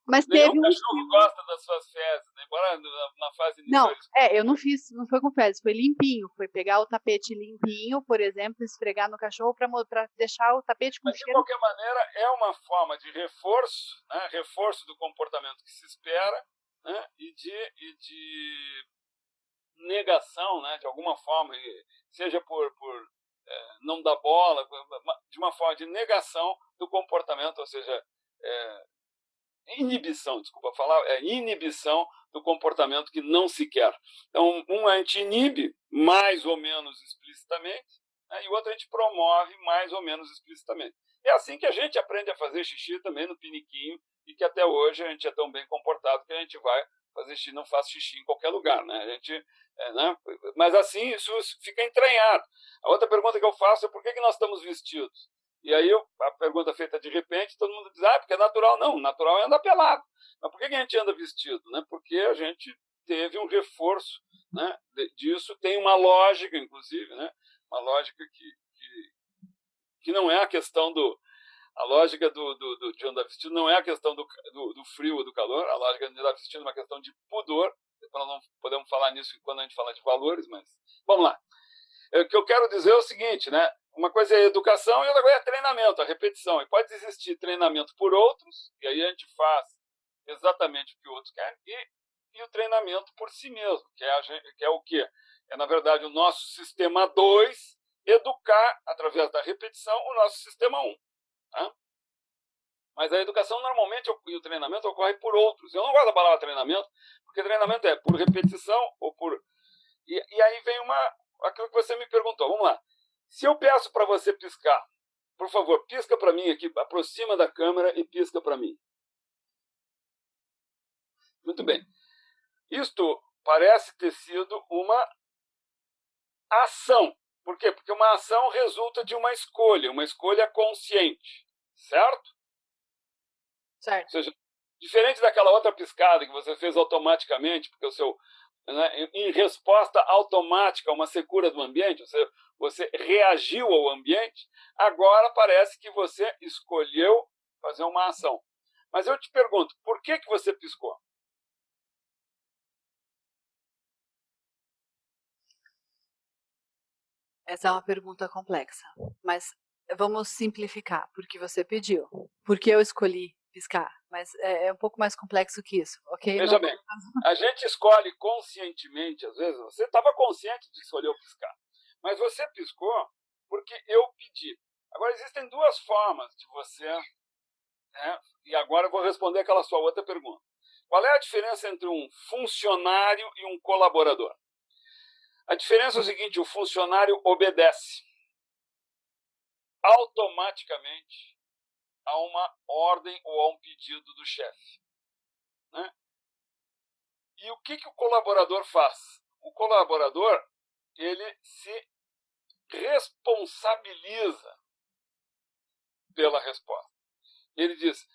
mas teve um cachorro gosta das suas fezes, né? Embora na fase inicial. Eu não fiz, não foi com fezes, foi limpinho, foi pegar o tapete limpinho, por exemplo, esfregar no cachorro para deixar o tapete com cheiro. Mas de qualquer maneira é uma forma de reforço, né? Reforço do comportamento que se espera, né? E de negação, né? De alguma forma, seja por não dar bola, de uma forma de negação do comportamento, ou seja, inibição, desculpa falar, inibição do comportamento que não se quer. Então, a gente inibe mais ou menos explicitamente, né, e o outro a gente promove mais ou menos explicitamente. É assim que a gente aprende a fazer xixi também no piniquinho, e que até hoje a gente é tão bem comportado que a gente vai fazer xixi, não faz xixi em qualquer lugar, né? A gente, né? Mas assim isso fica entranhado. A outra pergunta que eu faço é por que nós estamos vestidos? E aí a pergunta feita de repente, todo mundo diz, porque é natural. Não, natural é andar pelado. Mas por que a gente anda vestido? Né? Porque a gente teve um reforço, né, disso, tem uma lógica, inclusive, né? Uma lógica que não é a questão a lógica de andar vestido não é a questão do frio ou do calor, a lógica de andar vestido é uma questão de pudor. Nós não podemos falar nisso quando a gente fala de valores, mas vamos lá. O que eu quero dizer é o seguinte, né? Uma coisa é educação e outra coisa é treinamento, a repetição. E pode existir treinamento por outros, e aí a gente faz exatamente o que o outro quer, e o treinamento por si mesmo, que é o quê? É, na verdade, o nosso sistema 2 educar, através da repetição, o nosso sistema 1. Tá? Mas a educação normalmente e o treinamento ocorre por outros. Eu não gosto da palavra treinamento, porque treinamento é por repetição ou por... E aí vem aquilo que você me perguntou. Vamos lá. Se eu peço para você piscar, por favor, pisca para mim aqui, aproxima da câmera e pisca para mim. Muito bem. Isto parece ter sido uma ação. Por quê? Porque uma ação resulta de uma escolha consciente. Certo? Certo. Ou seja, diferente daquela outra piscada que você fez automaticamente, porque em resposta automática a uma secura do ambiente, você reagiu ao ambiente, agora parece que você escolheu fazer uma ação. Mas eu te pergunto, por que você piscou? Essa é uma pergunta complexa, mas vamos simplificar, porque você pediu. Porque eu escolhi piscar, mas é um pouco mais complexo que isso, ok? Veja bem, a gente escolhe conscientemente, às vezes, você estava consciente de que escolheu piscar, mas você piscou porque eu pedi. Agora, existem duas formas de você... e agora eu vou responder aquela sua outra pergunta. Qual é a diferença entre um funcionário e um colaborador? A diferença é o seguinte, o funcionário obedece automaticamente a uma ordem ou a um pedido do chefe. Né? E o que o colaborador faz? O colaborador, ele se responsabiliza pela resposta. Ele diz,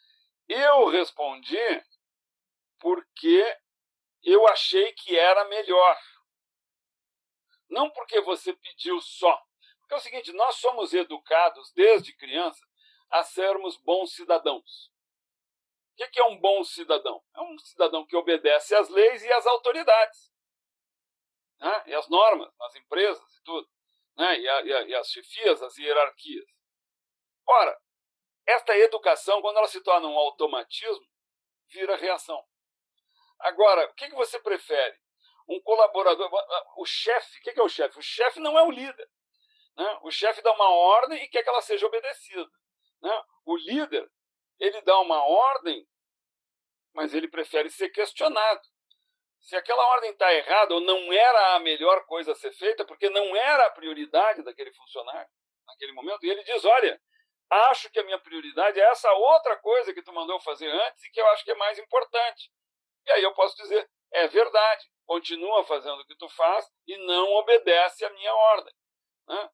eu respondi porque eu achei que era melhor. Não porque você pediu só. Porque é o seguinte, nós somos educados desde criança a sermos bons cidadãos. O que é um bom cidadão? É um cidadão que obedece às leis e às autoridades. Né? E às normas, nas empresas e tudo. Né? E as chefias, as hierarquias. Ora, esta educação, quando ela se torna um automatismo, vira reação. Agora, o que você prefere? Um colaborador, o chefe, o que é o chefe? O chefe não é o líder. Né? O chefe dá uma ordem e quer que ela seja obedecida. Né? O líder, ele dá uma ordem, mas ele prefere ser questionado. Se aquela ordem está errada ou não era a melhor coisa a ser feita, porque não era a prioridade daquele funcionário naquele momento, e ele diz, olha, acho que a minha prioridade é essa outra coisa que tu mandou fazer antes e que eu acho que é mais importante. E aí eu posso dizer, é verdade, continua fazendo o que tu faz e não obedece à minha ordem. Né?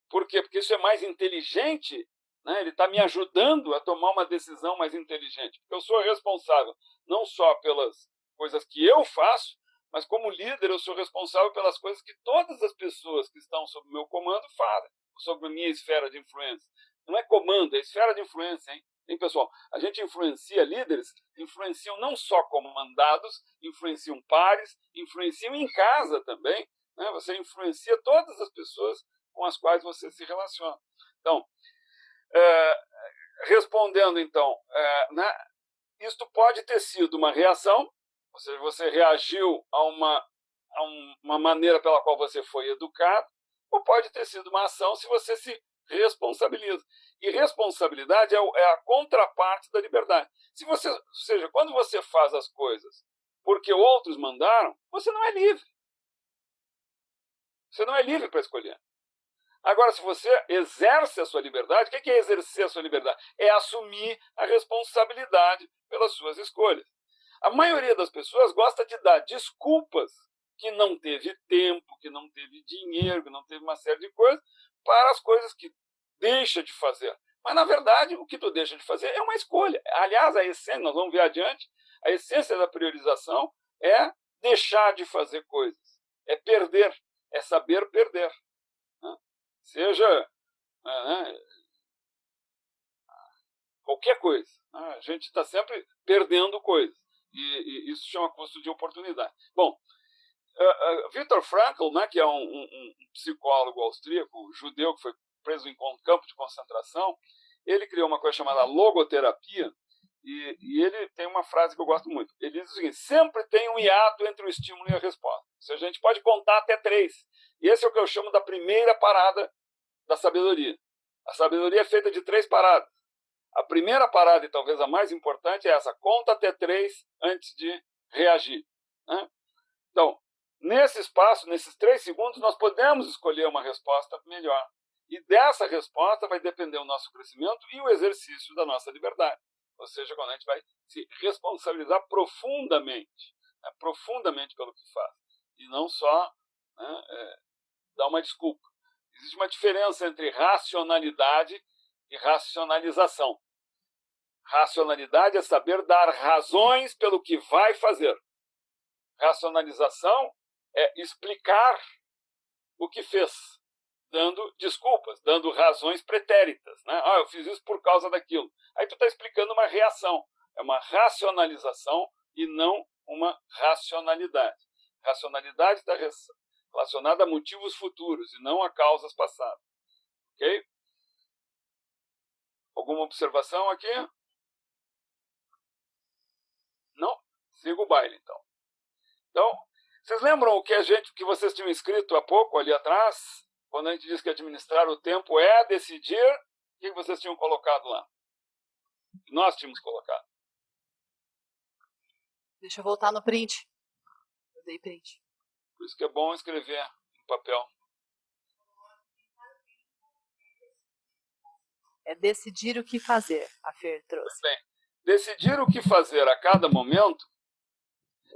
Por quê? Porque isso é mais inteligente, né? Ele está me ajudando a tomar uma decisão mais inteligente. Porque eu sou responsável não só pelas coisas que eu faço, mas como líder eu sou responsável pelas coisas que todas as pessoas que estão sob o meu comando fazem, sob a minha esfera de influência. Não é comando, é esfera de influência, hein? Hein, pessoal? A gente influencia líderes, influenciam não só comandados, influenciam pares, influenciam em casa também. Né? Você influencia todas as pessoas com as quais você se relaciona. Então, respondendo então, isto pode ter sido uma reação, ou seja, você reagiu a uma maneira pela qual você foi educado, ou pode ter sido uma ação se você se responsabiliza. E responsabilidade é a contraparte da liberdade. Ou seja, quando você faz as coisas porque outros mandaram, você não é livre. Você não é livre para escolher. Agora, se você exerce a sua liberdade, o que é exercer a sua liberdade? É assumir a responsabilidade pelas suas escolhas. A maioria das pessoas gosta de dar desculpas que não teve tempo, que não teve dinheiro, que não teve uma série de coisas, para as coisas que deixa de fazer. Mas, na verdade, o que tu deixa de fazer é uma escolha. Aliás, a essência, nós vamos ver adiante, a essência da priorização é deixar de fazer coisas. É perder, é saber perder. Né? Seja qualquer coisa. A gente está sempre perdendo coisas. E isso chama custo de oportunidade. Bom, Viktor Frankl, né, que é um psicólogo austríaco, judeu, que foi preso em campo de concentração, ele criou uma coisa chamada logoterapia, e ele tem uma frase que eu gosto muito. Ele diz o seguinte, sempre tem um hiato entre o estímulo e a resposta. Ou seja, a gente pode contar até 3. E esse é o que eu chamo da primeira parada da sabedoria. A sabedoria é feita de 3 paradas. A primeira parada, e talvez a mais importante, é essa. Conta até 3 antes de reagir. Né? Então, nesse espaço, nesses 3 segundos, nós podemos escolher uma resposta melhor. E dessa resposta vai depender o nosso crescimento e o exercício da nossa liberdade. Ou seja, quando a gente vai se responsabilizar profundamente, profundamente pelo que faz. E não só dar uma desculpa. Existe uma diferença entre racionalidade e racionalização. Racionalidade é saber dar razões pelo que vai fazer. Racionalização é explicar o que fez, dando desculpas, dando razões pretéritas. Né? Eu fiz isso por causa daquilo. Aí tu está explicando uma reação. É uma racionalização e não uma racionalidade. Racionalidade está relacionada a motivos futuros e não a causas passadas. Ok? Alguma observação aqui? Não? Siga o baile, então. Então, vocês lembram o que vocês tinham escrito há pouco, ali atrás? Quando a gente diz que administrar o tempo é decidir, o que vocês tinham colocado lá? Nós tínhamos colocado. Deixa eu voltar no print. Eu dei print. Por isso que é bom escrever em papel. É decidir o que fazer, a Fer trouxe. Bem, decidir o que fazer a cada momento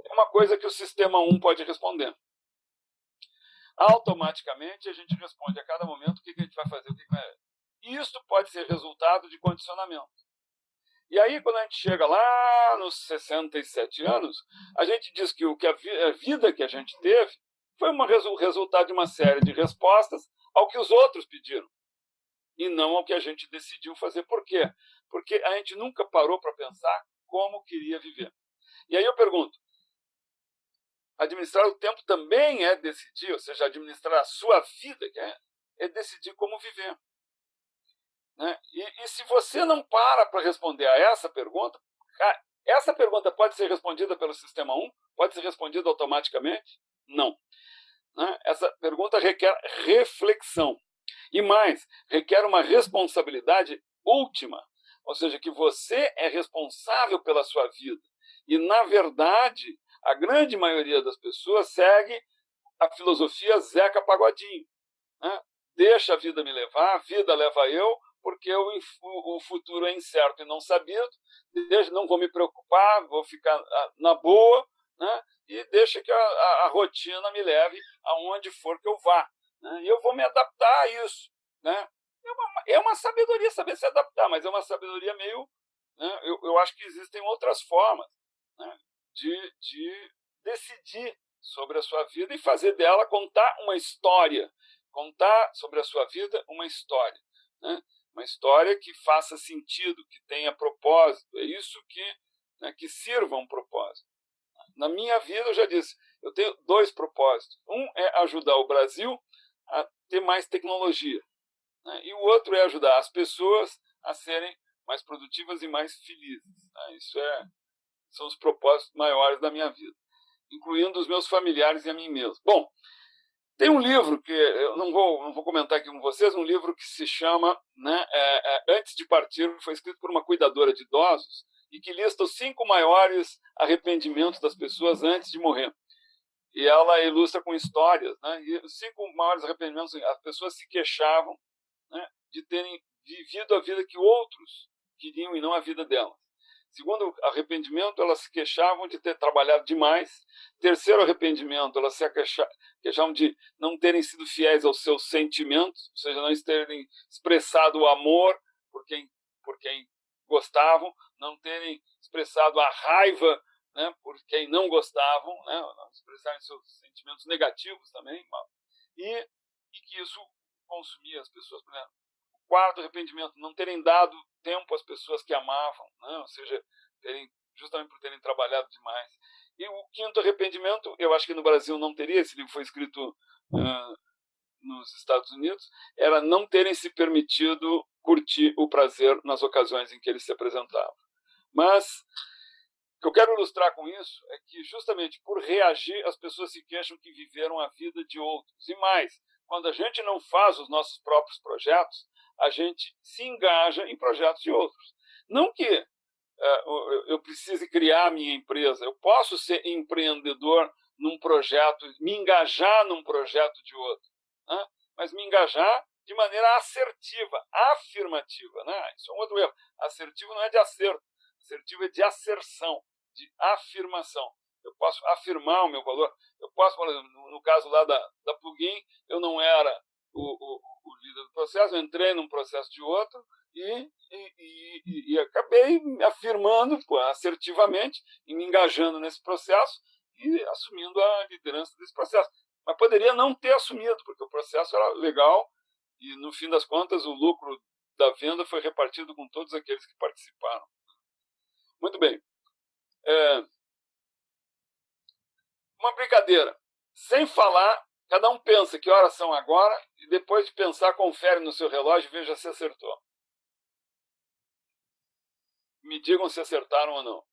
é uma coisa que o sistema 1 pode responder. Automaticamente a gente responde a cada momento o que a gente vai fazer, o que vai... E isso pode ser resultado de condicionamento. E aí, quando a gente chega lá nos 67 anos, a gente diz que a vida que a gente teve foi o resultado de uma série de respostas ao que os outros pediram, e não ao que a gente decidiu fazer. Por quê? Porque a gente nunca parou para pensar como queria viver. E aí eu pergunto, administrar o tempo também é decidir, ou seja, administrar a sua vida, que é decidir como viver. Né? E se você não para responder a essa pergunta pode ser respondida pelo sistema 1? Pode ser respondida automaticamente? Não. Né? Essa pergunta requer reflexão. E mais, requer uma responsabilidade última. Ou seja, que você é responsável pela sua vida. E, na verdade, a grande maioria das pessoas segue a filosofia Zeca Pagodinho. Né? Deixa a vida me levar, a vida leva eu, porque o futuro é incerto e não sabido, não vou me preocupar, vou ficar na boa, né? E deixa que a rotina me leve aonde for que eu vá. Né? E eu vou me adaptar a isso. Né? É uma sabedoria saber se adaptar, mas é uma sabedoria meio... Né? Eu acho que existem outras formas, né? de decidir sobre a sua vida e fazer dela contar uma história. Contar sobre a sua vida uma história. Né? Uma história que faça sentido, que tenha propósito. É isso que sirva um propósito. Na minha vida, eu já disse, eu tenho 2 propósitos. Um é ajudar o Brasil a ter mais tecnologia. Né? E o outro é ajudar as pessoas a serem mais produtivas e mais felizes. Né? São os propósitos maiores da minha vida, incluindo os meus familiares e a mim mesmo. Bom, tem um livro que eu não vou comentar aqui com vocês, um livro que se chama, né, Antes de Partir, foi escrito por uma cuidadora de idosos e que lista os 5 maiores arrependimentos das pessoas antes de morrer. E ela ilustra com histórias. Né, e os 5 maiores arrependimentos, as pessoas se queixavam, né, de terem vivido a vida que outros queriam e não a vida delas. Segundo arrependimento, elas se queixavam de ter trabalhado demais. Terceiro arrependimento, elas se queixavam de não terem sido fiéis aos seus sentimentos, ou seja, não terem expressado o amor por quem gostavam, não terem expressado a raiva, né, por quem não gostavam, né, expressarem seus sentimentos negativos também, e que isso consumia as pessoas. Por exemplo, quarto arrependimento, não terem dado tempo às pessoas que amavam, né? Ou seja, justamente por terem trabalhado demais. E o quinto arrependimento, eu acho que no Brasil não teria, esse livro foi escrito nos Estados Unidos, era não terem se permitido curtir o prazer nas ocasiões em que eles se apresentavam. Mas o que eu quero ilustrar com isso é que, justamente por reagir, as pessoas se queixam que viveram a vida de outros. E mais, quando a gente não faz os nossos próprios projetos, a gente se engaja em projetos de outros. Não que eu precise criar a minha empresa, eu posso ser empreendedor num projeto, me engajar num projeto de outro, né? Mas me engajar de maneira assertiva, afirmativa. Né? Isso é um outro erro. Assertivo não é de acerto, assertivo é de asserção, de afirmação. Eu posso afirmar o meu valor. Eu posso, por exemplo, no caso lá da Plugin, eu não era o líder do processo, eu entrei num processo de outro e acabei me afirmando assertivamente e me engajando nesse processo e assumindo a liderança desse processo. Mas poderia não ter assumido, porque o processo era legal e, no fim das contas, o lucro da venda foi repartido com todos aqueles que participaram. Muito bem. Uma brincadeira. Sem falar, cada um pensa que horas são agora e depois de pensar, confere no seu relógio e veja se acertou. Me digam se acertaram ou não.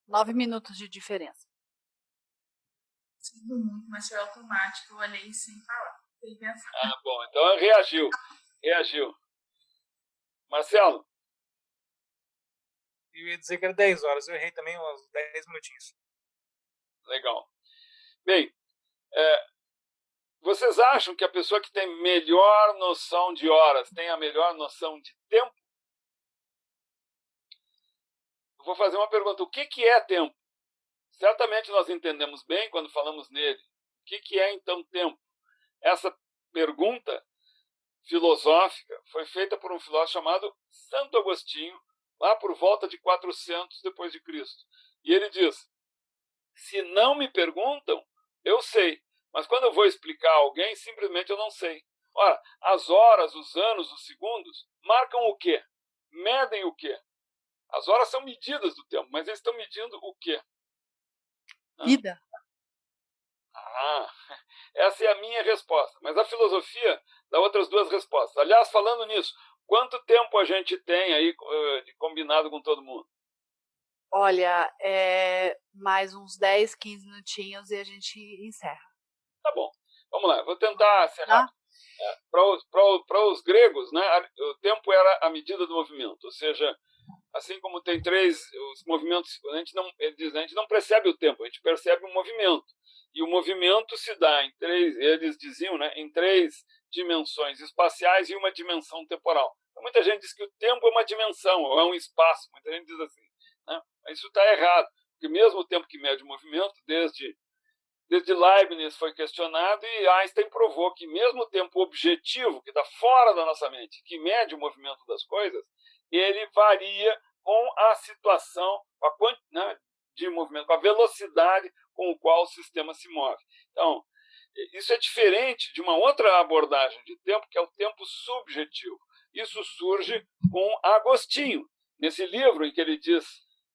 9 minutos de diferença. Sinto muito, mas foi automático. Eu olhei sem falar, sem pensar. Ah, bom. Então reagiu. Marcelo? Eu ia dizer que era 10 horas. Eu errei também uns 10 minutinhos. Legal. Bem, vocês acham que a pessoa que tem melhor noção de horas tem a melhor noção de tempo? Eu vou fazer uma pergunta. O que é tempo? Certamente nós entendemos bem quando falamos nele. O que é, então, tempo? Essa pergunta filosófica foi feita por um filósofo chamado Santo Agostinho, lá por volta de 400 depois de Cristo. E ele diz: se não me perguntam, eu sei. Mas quando eu vou explicar a alguém, simplesmente eu não sei. Ora, as horas, os anos, os segundos marcam o quê? Medem o quê? As horas são medidas do tempo, mas eles estão medindo o quê? Vida. Essa é a minha resposta. Mas a filosofia dá outras duas respostas. Aliás, falando nisso, quanto tempo a gente tem aí combinado com todo mundo? Olha, mais uns 10, 15 minutinhos e a gente encerra. Tá bom. Vamos lá, vou tentar ser rápido. Para os gregos, né, o tempo era a medida do movimento, ou seja, assim como tem os movimentos, a gente não percebe o tempo, a gente percebe o movimento. E o movimento se dá em três, eles diziam, né, em 3 dimensões espaciais e uma dimensão temporal. Então, muita gente diz que o tempo é uma dimensão, ou é um espaço, muita gente diz assim. Né? Mas isso está errado, porque mesmo o tempo que mede o movimento, desde Leibniz foi questionado e Einstein provou que mesmo o tempo objetivo, que está fora da nossa mente, que mede o movimento das coisas, ele varia com a situação, de movimento, com a velocidade com a qual o sistema se move. Então, isso é diferente de uma outra abordagem de tempo, que é o tempo subjetivo. Isso surge com Agostinho, nesse livro em que ele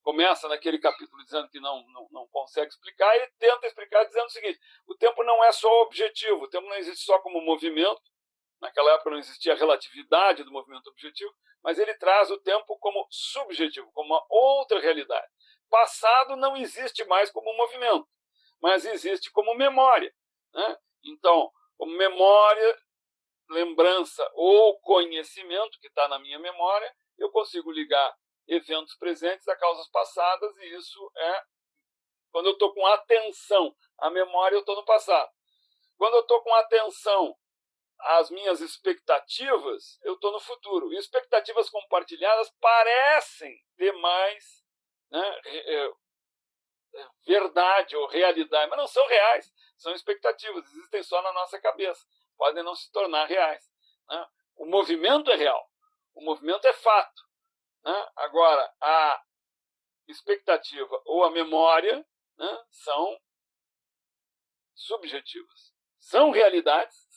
começa naquele capítulo dizendo que não consegue explicar, e tenta explicar dizendo o seguinte: o tempo não é só objetivo, o tempo não existe só como movimento, naquela época não existia a relatividade do movimento objetivo, mas ele traz o tempo como subjetivo, como uma outra realidade. Passado não existe mais como movimento, mas existe como memória. Né? Então, como memória, lembrança ou conhecimento que está na minha memória, eu consigo ligar eventos presentes a causas passadas, e isso é quando eu estou com atenção à memória, eu estou no passado. Quando eu estou com atenção às minhas expectativas, eu estou no futuro. E expectativas compartilhadas parecem ter mais, né, verdade ou realidade, mas não são reais, são expectativas, existem só na nossa cabeça, podem não se tornar reais. Né? O movimento é real, o movimento é fato. Né? Agora, a expectativa ou a memória, né, são subjetivas. São realidades,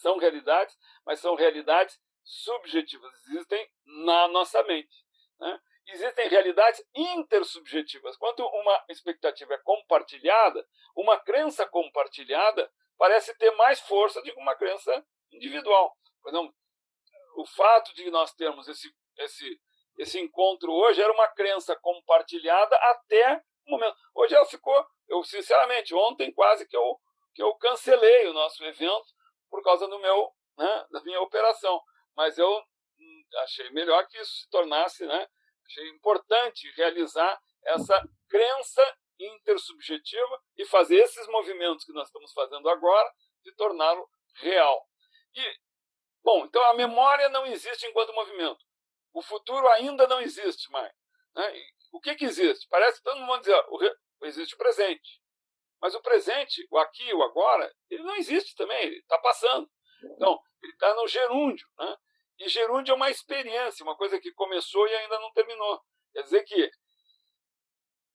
mas são realidades subjetivas. Existem na nossa mente. Né? Existem realidades intersubjetivas. Quando uma expectativa é compartilhada, uma crença compartilhada parece ter mais força do que uma crença individual. Por exemplo, o fato de nós termos esse encontro hoje era uma crença compartilhada até o momento. Hoje ela ficou, sinceramente, ontem quase que eu cancelei o nosso evento por causa da minha operação. Mas eu achei melhor que isso se tornasse, né? Achei importante realizar essa crença intersubjetiva e fazer esses movimentos que nós estamos fazendo agora se torná-lo real. Bom, então a memória não existe enquanto movimento. O futuro ainda não existe mais. Né? O que existe? Parece que todo mundo diz, existe o presente. Mas o presente, o aqui e o agora, ele não existe também, ele está passando. Então, ele está no gerúndio. Né? E gerúndio é uma experiência, uma coisa que começou e ainda não terminou. Quer dizer que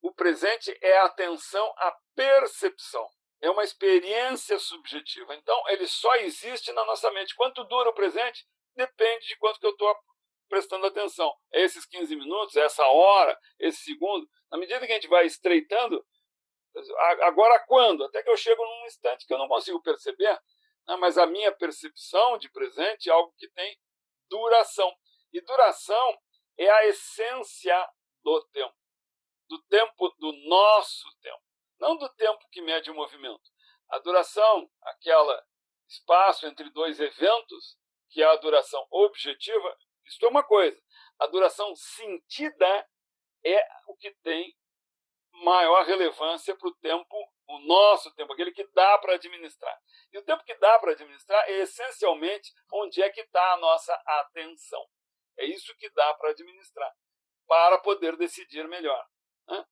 o presente é a atenção à percepção. É uma experiência subjetiva. Então, ele só existe na nossa mente. Quanto dura o presente? Depende de quanto que eu estou prestando atenção. É esses 15 minutos, é essa hora, esse segundo. Na medida que a gente vai estreitando, agora quando? Até que eu chego num instante que eu não consigo perceber, né? Mas a minha percepção de presente é algo que tem duração. E duração é a essência do tempo do nosso tempo, não do tempo que mede o movimento. A duração, aquele espaço entre dois eventos, que é a duração objetiva, isso é uma coisa. A duração sentida é o que tem maior relevância para o tempo, o nosso tempo, aquele que dá para administrar. E o tempo que dá para administrar é essencialmente onde é que está a nossa atenção. É isso que dá para administrar, para poder decidir melhor, né?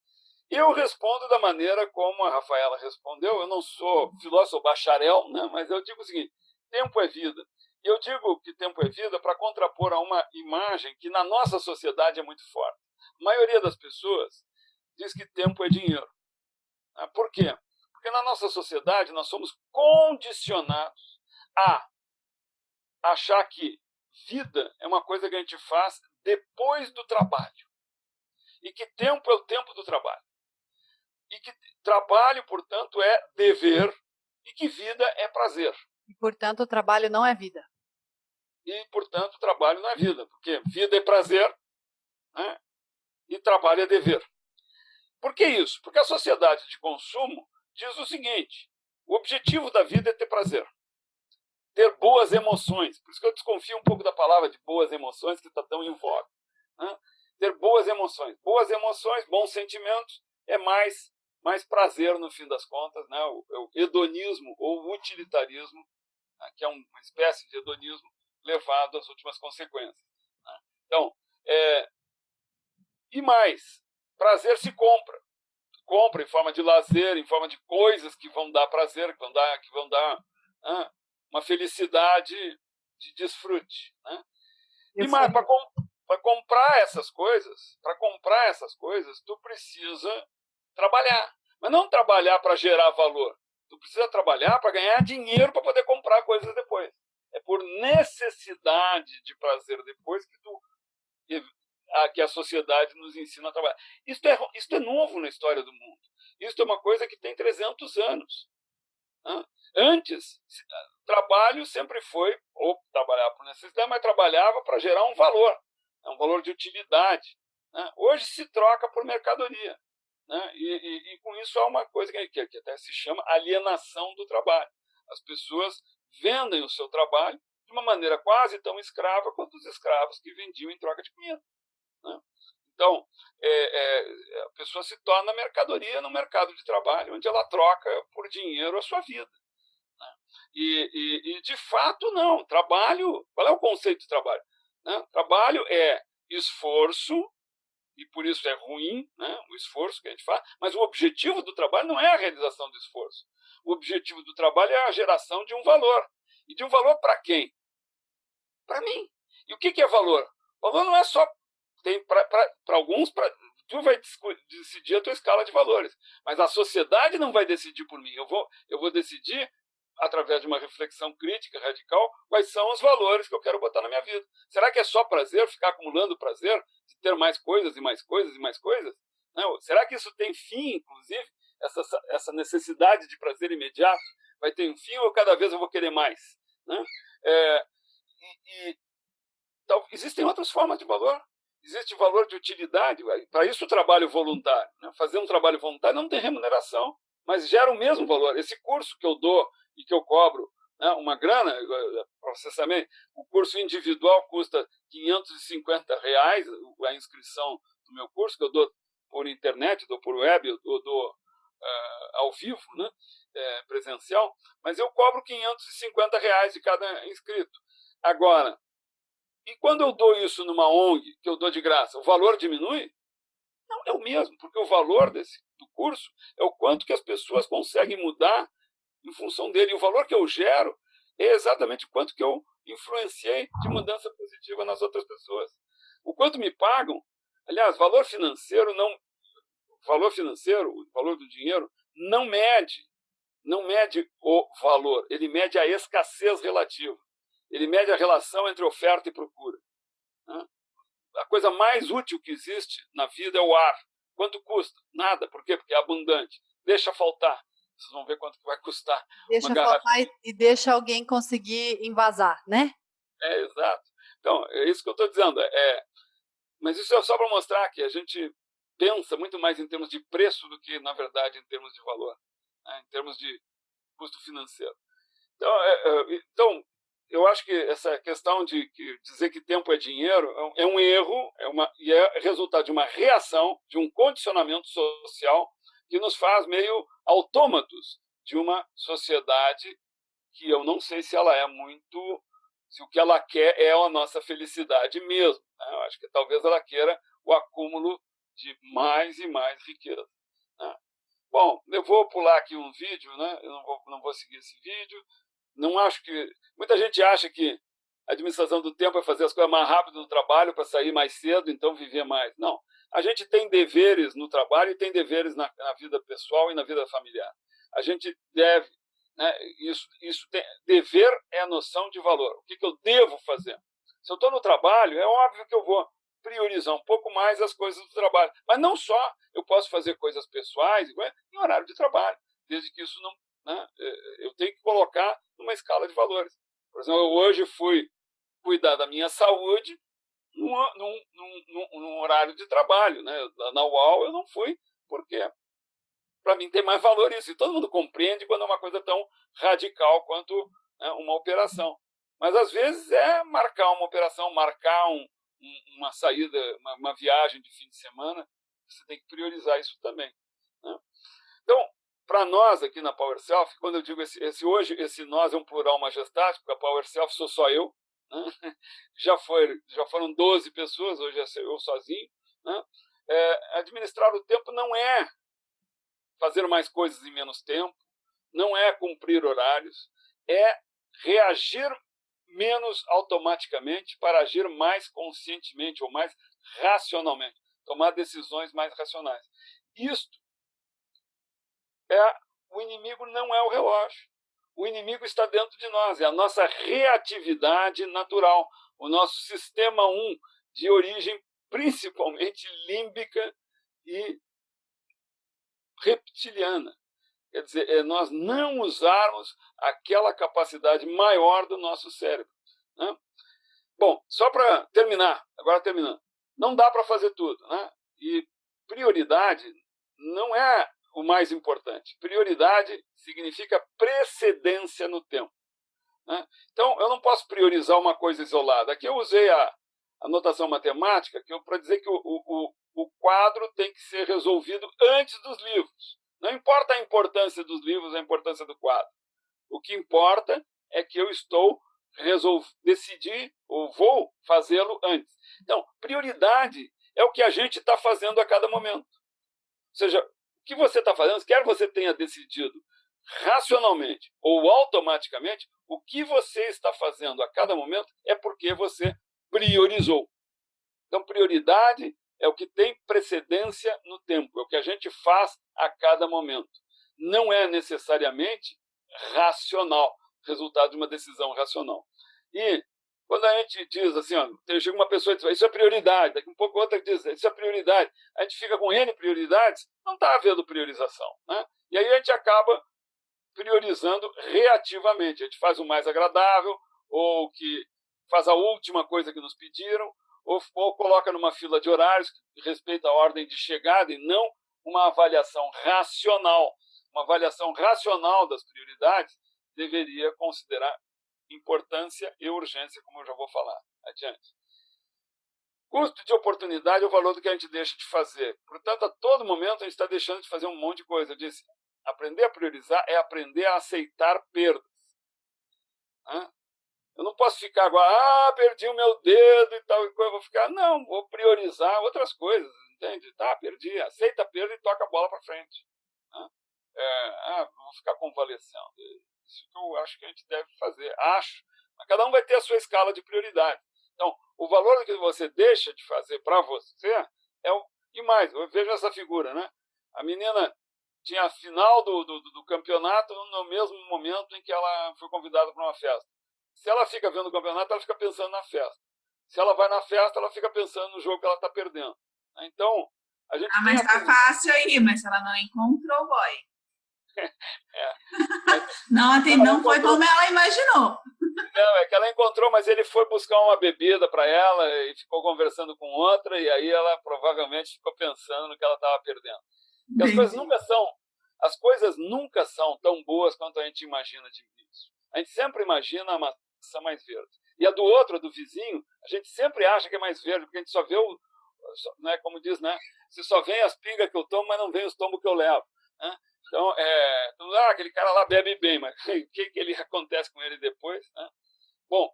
Eu respondo da maneira como a Rafaela respondeu. Eu não sou filósofo bacharel, né? Mas eu digo o seguinte: tempo é vida. E eu digo que tempo é vida para contrapor a uma imagem que na nossa sociedade é muito forte. A maioria das pessoas diz que tempo é dinheiro. Por quê? Porque na nossa sociedade nós somos condicionados a achar que vida é uma coisa que a gente faz depois do trabalho. E que tempo é o tempo do trabalho. E que trabalho, portanto, é dever, e que vida é prazer. E, portanto, o trabalho não é vida. E, portanto, trabalho não é vida, porque vida é prazer, né? E trabalho é dever. Por que isso? Porque a sociedade de consumo diz o seguinte: o objetivo da vida é ter prazer, ter boas emoções. Por isso que eu desconfio um pouco da palavra de boas emoções, que está tão em voga, né? Ter boas emoções, bons sentimentos, é mais prazer, no fim das contas, né? O hedonismo ou utilitarismo, né? Que é uma espécie de hedonismo levado às últimas consequências, né? Então, e mais, prazer se compra em forma de lazer, em forma de coisas que vão dar prazer, que vão dar uma felicidade de desfrute, né? E mais, para comprar essas coisas, tu precisa trabalhar. Mas não trabalhar para gerar valor. Tu precisa trabalhar para ganhar dinheiro para poder comprar coisas depois. É por necessidade de prazer depois que a sociedade nos ensina a trabalhar. Isto é novo na história do mundo. Isto é uma coisa que tem 300 anos. Antes, trabalho sempre foi, ou trabalhar por necessidade, mas trabalhava para gerar um valor de utilidade, né? Hoje se troca por mercadoria, né? E com isso há uma coisa que até se chama alienação do trabalho. As pessoas vendem o seu trabalho de uma maneira quase tão escrava quanto os escravos que vendiam em troca de comida, né? Então, a pessoa se torna mercadoria no mercado de trabalho, onde ela troca por dinheiro a sua vida, né? E de fato, não. Trabalho, qual é o conceito de trabalho? Né? Trabalho é esforço, e por isso é ruim, né, o esforço que a gente faz, mas o objetivo do trabalho não é a realização do esforço. O objetivo do trabalho é a geração de um valor. E de um valor para quem? Para mim. E o que é valor? Valor não é só... Tem para alguns, tu vai decidir a tua escala de valores, mas a sociedade não vai decidir por mim. Eu vou decidir, através de uma reflexão crítica, radical, quais são os valores que eu quero botar na minha vida. Será que é só prazer, ficar acumulando prazer, de ter mais coisas e mais coisas e mais coisas? Não. Será que isso tem fim, inclusive? Essa necessidade de prazer imediato vai ter um fim, ou cada vez eu vou querer mais, né? Então, existem outras formas de valor. Existe valor de utilidade. Para isso o trabalho voluntário, né? Fazer um trabalho voluntário não tem remuneração, mas gera o mesmo valor. Esse curso que eu dou e que eu cobro, né, uma grana, processamento, o curso individual custa R$550, a inscrição do meu curso, que eu dou por internet, dou por web, eu dou ao vivo, né, presencial, mas eu cobro R$550 de cada inscrito. Agora, e quando eu dou isso numa ONG, que eu dou de graça, o valor diminui? Não, é o mesmo, porque o valor do curso é o quanto que as pessoas conseguem mudar em função dele. E o valor que eu gero é exatamente o quanto que eu influenciei de mudança positiva nas outras pessoas. O quanto me pagam, aliás, o valor financeiro, o valor do dinheiro, não mede o valor, ele mede a escassez relativa. Ele mede a relação entre oferta e procura, né? coisa mais útil que existe na vida é o ar. Quanto custa? Nada. Por quê? Porque é abundante. Deixa faltar. Vocês vão ver quanto vai custar. Deixa faltar e deixa alguém conseguir invasar, né? Exato. Então, é isso que eu estou dizendo. Mas isso é só para mostrar que a gente pensa muito mais em termos de preço do que, na verdade, em termos de valor, né? Em termos de custo financeiro. Então, eu acho que essa questão de dizer que tempo é dinheiro é um erro, e é resultado de uma reação, de um condicionamento social que nos faz meio autômatos de uma sociedade que eu não sei se ela é muito... se o que ela quer é a nossa felicidade mesmo, né? Eu acho que talvez ela queira o acúmulo de mais e mais riqueza, né? Bom, eu vou pular aqui um vídeo, né? Eu não vou seguir esse vídeo. Não acho que... Muita gente acha que a administração do tempo é fazer as coisas mais rápido no trabalho para sair mais cedo, então viver mais. Não. A gente tem deveres no trabalho e tem deveres na vida pessoal e na vida familiar. A gente deve... né? Dever é a noção de valor. O que eu devo fazer? Se eu estou no trabalho, é óbvio que eu vou priorizar um pouco mais as coisas do trabalho. Mas não só. Eu posso fazer coisas pessoais em horário de trabalho, desde que isso não... né? Eu tenho que colocar numa escala de valores. Por exemplo, eu hoje fui cuidar da minha saúde num horário de trabalho, né? Na UAU eu não fui, porque para mim tem mais valor isso. E todo mundo compreende quando é uma coisa tão radical quanto, né, uma operação. Mas, às vezes, é marcar uma operação, marcar uma saída, uma viagem de fim de semana. Você tem que priorizar isso também, né? Então, para nós aqui na Power Self, quando eu digo hoje, esse nós é um plural majestático, porque a Power Self sou só eu, né? Já foram 12 pessoas, hoje é eu sozinho, né? Administrar o tempo não é fazer mais coisas em menos tempo, não é cumprir horários, é reagir menos automaticamente para agir mais conscientemente ou mais racionalmente, tomar decisões mais racionais. Isto o inimigo não é o relógio. O inimigo está dentro de nós, é a nossa reatividade natural, o nosso sistema 1 de origem principalmente límbica e reptiliana. Quer dizer, é nós não usarmos aquela capacidade maior do nosso cérebro, né? Bom, só para terminar, agora terminando, não dá para fazer tudo, né? E prioridade não é o mais importante. Prioridade significa precedência no tempo, né? Então, eu não posso priorizar uma coisa isolada. Aqui eu usei a notação matemática para dizer que o quadro tem que ser resolvido antes dos livros. Não importa a importância dos livros, a importância do quadro. O que importa é que eu decidi ou vou fazê-lo antes. Então, prioridade é o que a gente está fazendo a cada momento. Ou seja, o que você está fazendo, quer você tenha decidido racionalmente ou automaticamente, o que você está fazendo a cada momento é porque você priorizou. Então, prioridade é o que tem precedência no tempo, é o que a gente faz a cada momento. Não é necessariamente racional, resultado de uma decisão racional. E quando a gente diz assim, chega uma pessoa e diz, isso é prioridade, daqui um pouco outra diz, isso é prioridade, a gente fica com N prioridades, não está havendo priorização, né? E aí a gente acaba priorizando reativamente. A gente faz o mais agradável, ou que faz a última coisa que nos pediram, ou coloca numa fila de horários que respeita a ordem de chegada e não uma avaliação racional. Uma avaliação racional das prioridades deveria considerar importância e urgência, como eu já vou falar adiante. Custo de oportunidade é o valor do que a gente deixa de fazer. Portanto, a todo momento a gente está deixando de fazer um monte de coisa. Eu disse, aprender a priorizar é aprender a aceitar perdas. Eu não posso ficar agora, perdi o meu dedo e tal, eu vou ficar, não, vou priorizar outras coisas, entende? Tá, perdi, aceita a perda e toca a bola para frente. Vou ficar convalescendo. Isso que eu acho que a gente deve fazer. Mas cada um vai ter a sua escala de prioridade. Então, o valor que você deixa de fazer para você é o... E mais, eu vejo essa figura, né? A menina tinha a final do campeonato no mesmo momento em que ela foi convidada para uma festa. Se ela fica vendo o campeonato, ela fica pensando na festa. Se ela vai na festa, ela fica pensando no jogo que ela está perdendo. Então, a gente mas tá fácil aí, mas ela não encontrou o boy. Não foi como ela imaginou. Não, é que ela encontrou, mas ele foi buscar uma bebida para ela e ficou conversando com outra, e aí ela provavelmente ficou pensando no que ela estava perdendo. Porque as coisas nunca são tão boas quanto a gente imagina de início. A gente sempre imagina a maçã mais verde. E a do outro, a do vizinho, a gente sempre acha que é mais verde, porque a gente só vê né, como diz, né? Você só vê as pingas que eu tomo, mas não vê os tombos que eu levo. Né? Então, aquele cara lá bebe bem, mas o que acontece com ele depois? Né? Bom,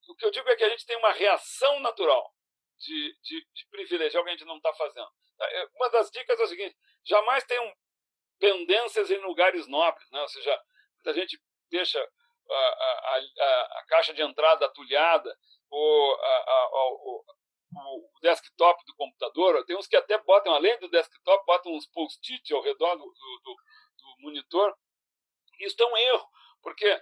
o que eu digo é que a gente tem uma reação natural de privilegiar o que a gente não está fazendo. Uma das dicas é o seguinte: jamais tenham pendências em lugares nobres. Né? Ou seja, a gente deixa a caixa de entrada atulhada, ou o desktop do computador. Tem uns que até botam, além do desktop, botam uns post-it ao redor do monitor. Isso é um erro, porque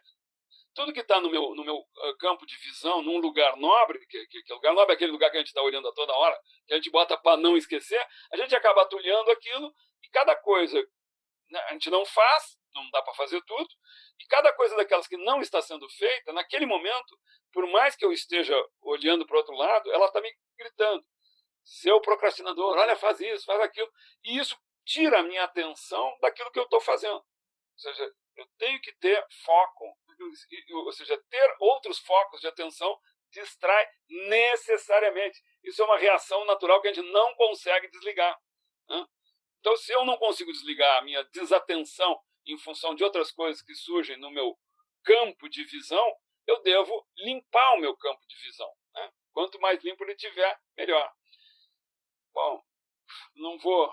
tudo que está no meu campo de visão, num lugar nobre, que lugar nobre é aquele lugar que a gente está olhando a toda hora, que a gente bota para não esquecer, a gente acaba atulhando aquilo, e cada coisa, né, a gente não faz, não dá para fazer tudo, e cada coisa daquelas que não está sendo feita, naquele momento, por mais que eu esteja olhando para o outro lado, ela está me gritando: seu procrastinador, olha, faz isso, faz aquilo. E isso tira a minha atenção daquilo que eu estou fazendo. Ou seja, eu tenho que ter foco, ou seja, ter outros focos de atenção distrai necessariamente. Isso é uma reação natural que a gente não consegue desligar. Né? Então, se eu não consigo desligar a minha desatenção em função de outras coisas que surgem no meu campo de visão, eu devo limpar o meu campo de visão. Né? Quanto mais limpo ele tiver, melhor. Bom, não vou...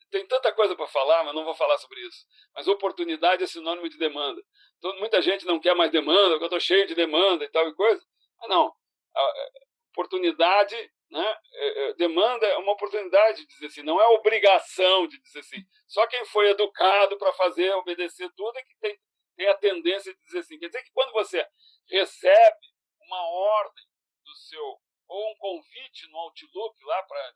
Tem tanta coisa para falar, mas não vou falar sobre isso. Mas oportunidade é sinônimo de demanda. Então, muita gente não quer mais demanda, porque eu estou cheio de demanda e tal e coisa. Mas não. A oportunidade, né? Demanda é uma oportunidade de dizer assim, não é obrigação de dizer assim. Só quem foi educado para fazer, obedecer tudo é que tem a tendência de dizer assim. Quer dizer que quando você recebe uma ordem do seu, ou um convite no Outlook lá para...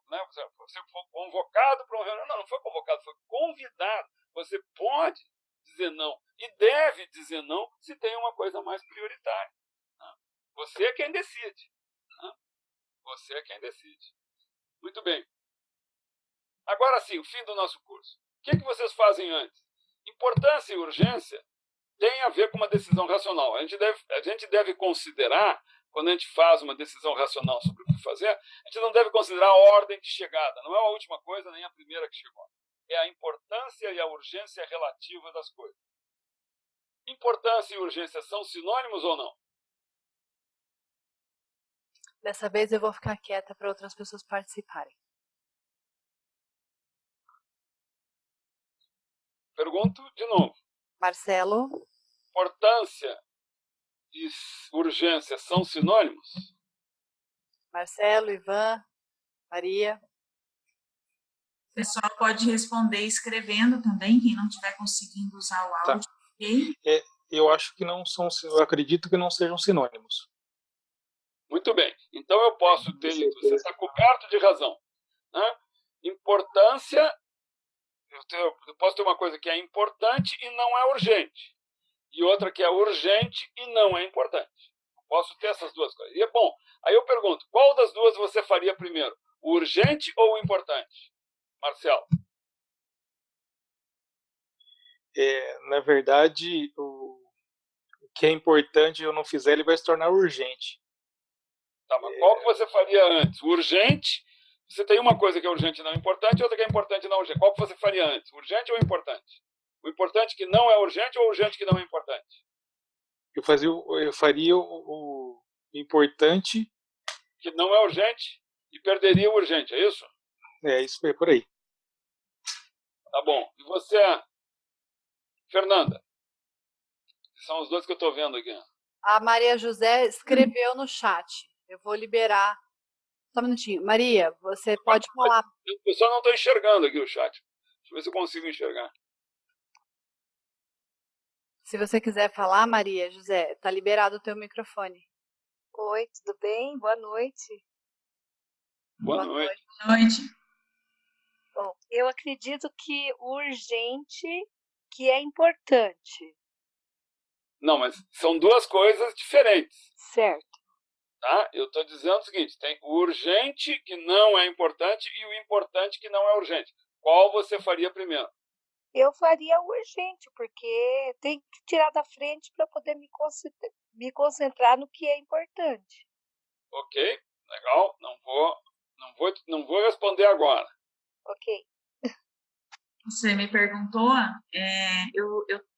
Né, você foi convocado para uma reunião. Não foi convocado, foi convidado. Você pode dizer não e deve dizer não se tem uma coisa mais prioritária. Né? Você é quem decide. Né? Você é quem decide. Muito bem. Agora sim, o fim do nosso curso. O que vocês fazem antes? Importância e urgência tem a ver com uma decisão racional. A gente deve considerar, quando a gente faz uma decisão racional sobre o que fazer, a gente não deve considerar a ordem de chegada. Não é a última coisa, nem a primeira que chegou. É a importância e a urgência relativa das coisas. Importância e urgência são sinônimos ou não? Dessa vez eu vou ficar quieta para outras pessoas participarem. Pergunto de novo. Marcelo? Importância e urgência são sinônimos? Marcelo, Ivan, Maria. O pessoal pode responder escrevendo também, quem não estiver conseguindo usar o áudio. Tá. Eu acho que não são, eu acredito que não sejam sinônimos. Muito bem. Então eu posso ter, você está coberto de razão. Né? Importância, eu posso ter uma coisa que é importante e não é urgente. E outra que é urgente e não é importante. Posso ter essas duas coisas. E é bom. Aí eu pergunto, qual das duas você faria primeiro? O urgente ou o importante? Marcelo? Na verdade, o que é importante eu não fizer, ele vai se tornar urgente. Tá, mas qual que você faria antes? O urgente? Você tem uma coisa que é urgente e não é importante, outra que é importante e não é urgente. Qual que você faria antes? Urgente ou importante? O importante que não é urgente ou o urgente que não é importante? Eu faria o importante... Que não é urgente e perderia o urgente, é isso? Isso é por aí. Tá bom. E você, Fernanda? São os dois que eu estou vendo aqui. A Maria José escreveu no chat. Eu vou liberar. Só um minutinho. Maria, você pode falar. Eu só não estou enxergando aqui o chat. Deixa eu ver se eu consigo enxergar. Se você quiser falar, Maria José, está liberado o teu microfone. Oi, tudo bem? Boa noite. Boa noite. Boa noite. Bom, eu acredito que o urgente que é importante, Não, mas são duas coisas diferentes. certo? Tá? Eu estou dizendo o seguinte: tem o urgente que não é importante e o importante que não é urgente. Qual você faria primeiro? Eu faria o urgente, porque tem que tirar da frente para poder me concentrar no que é importante. Ok, legal. Não vou responder agora. Ok. Você me perguntou,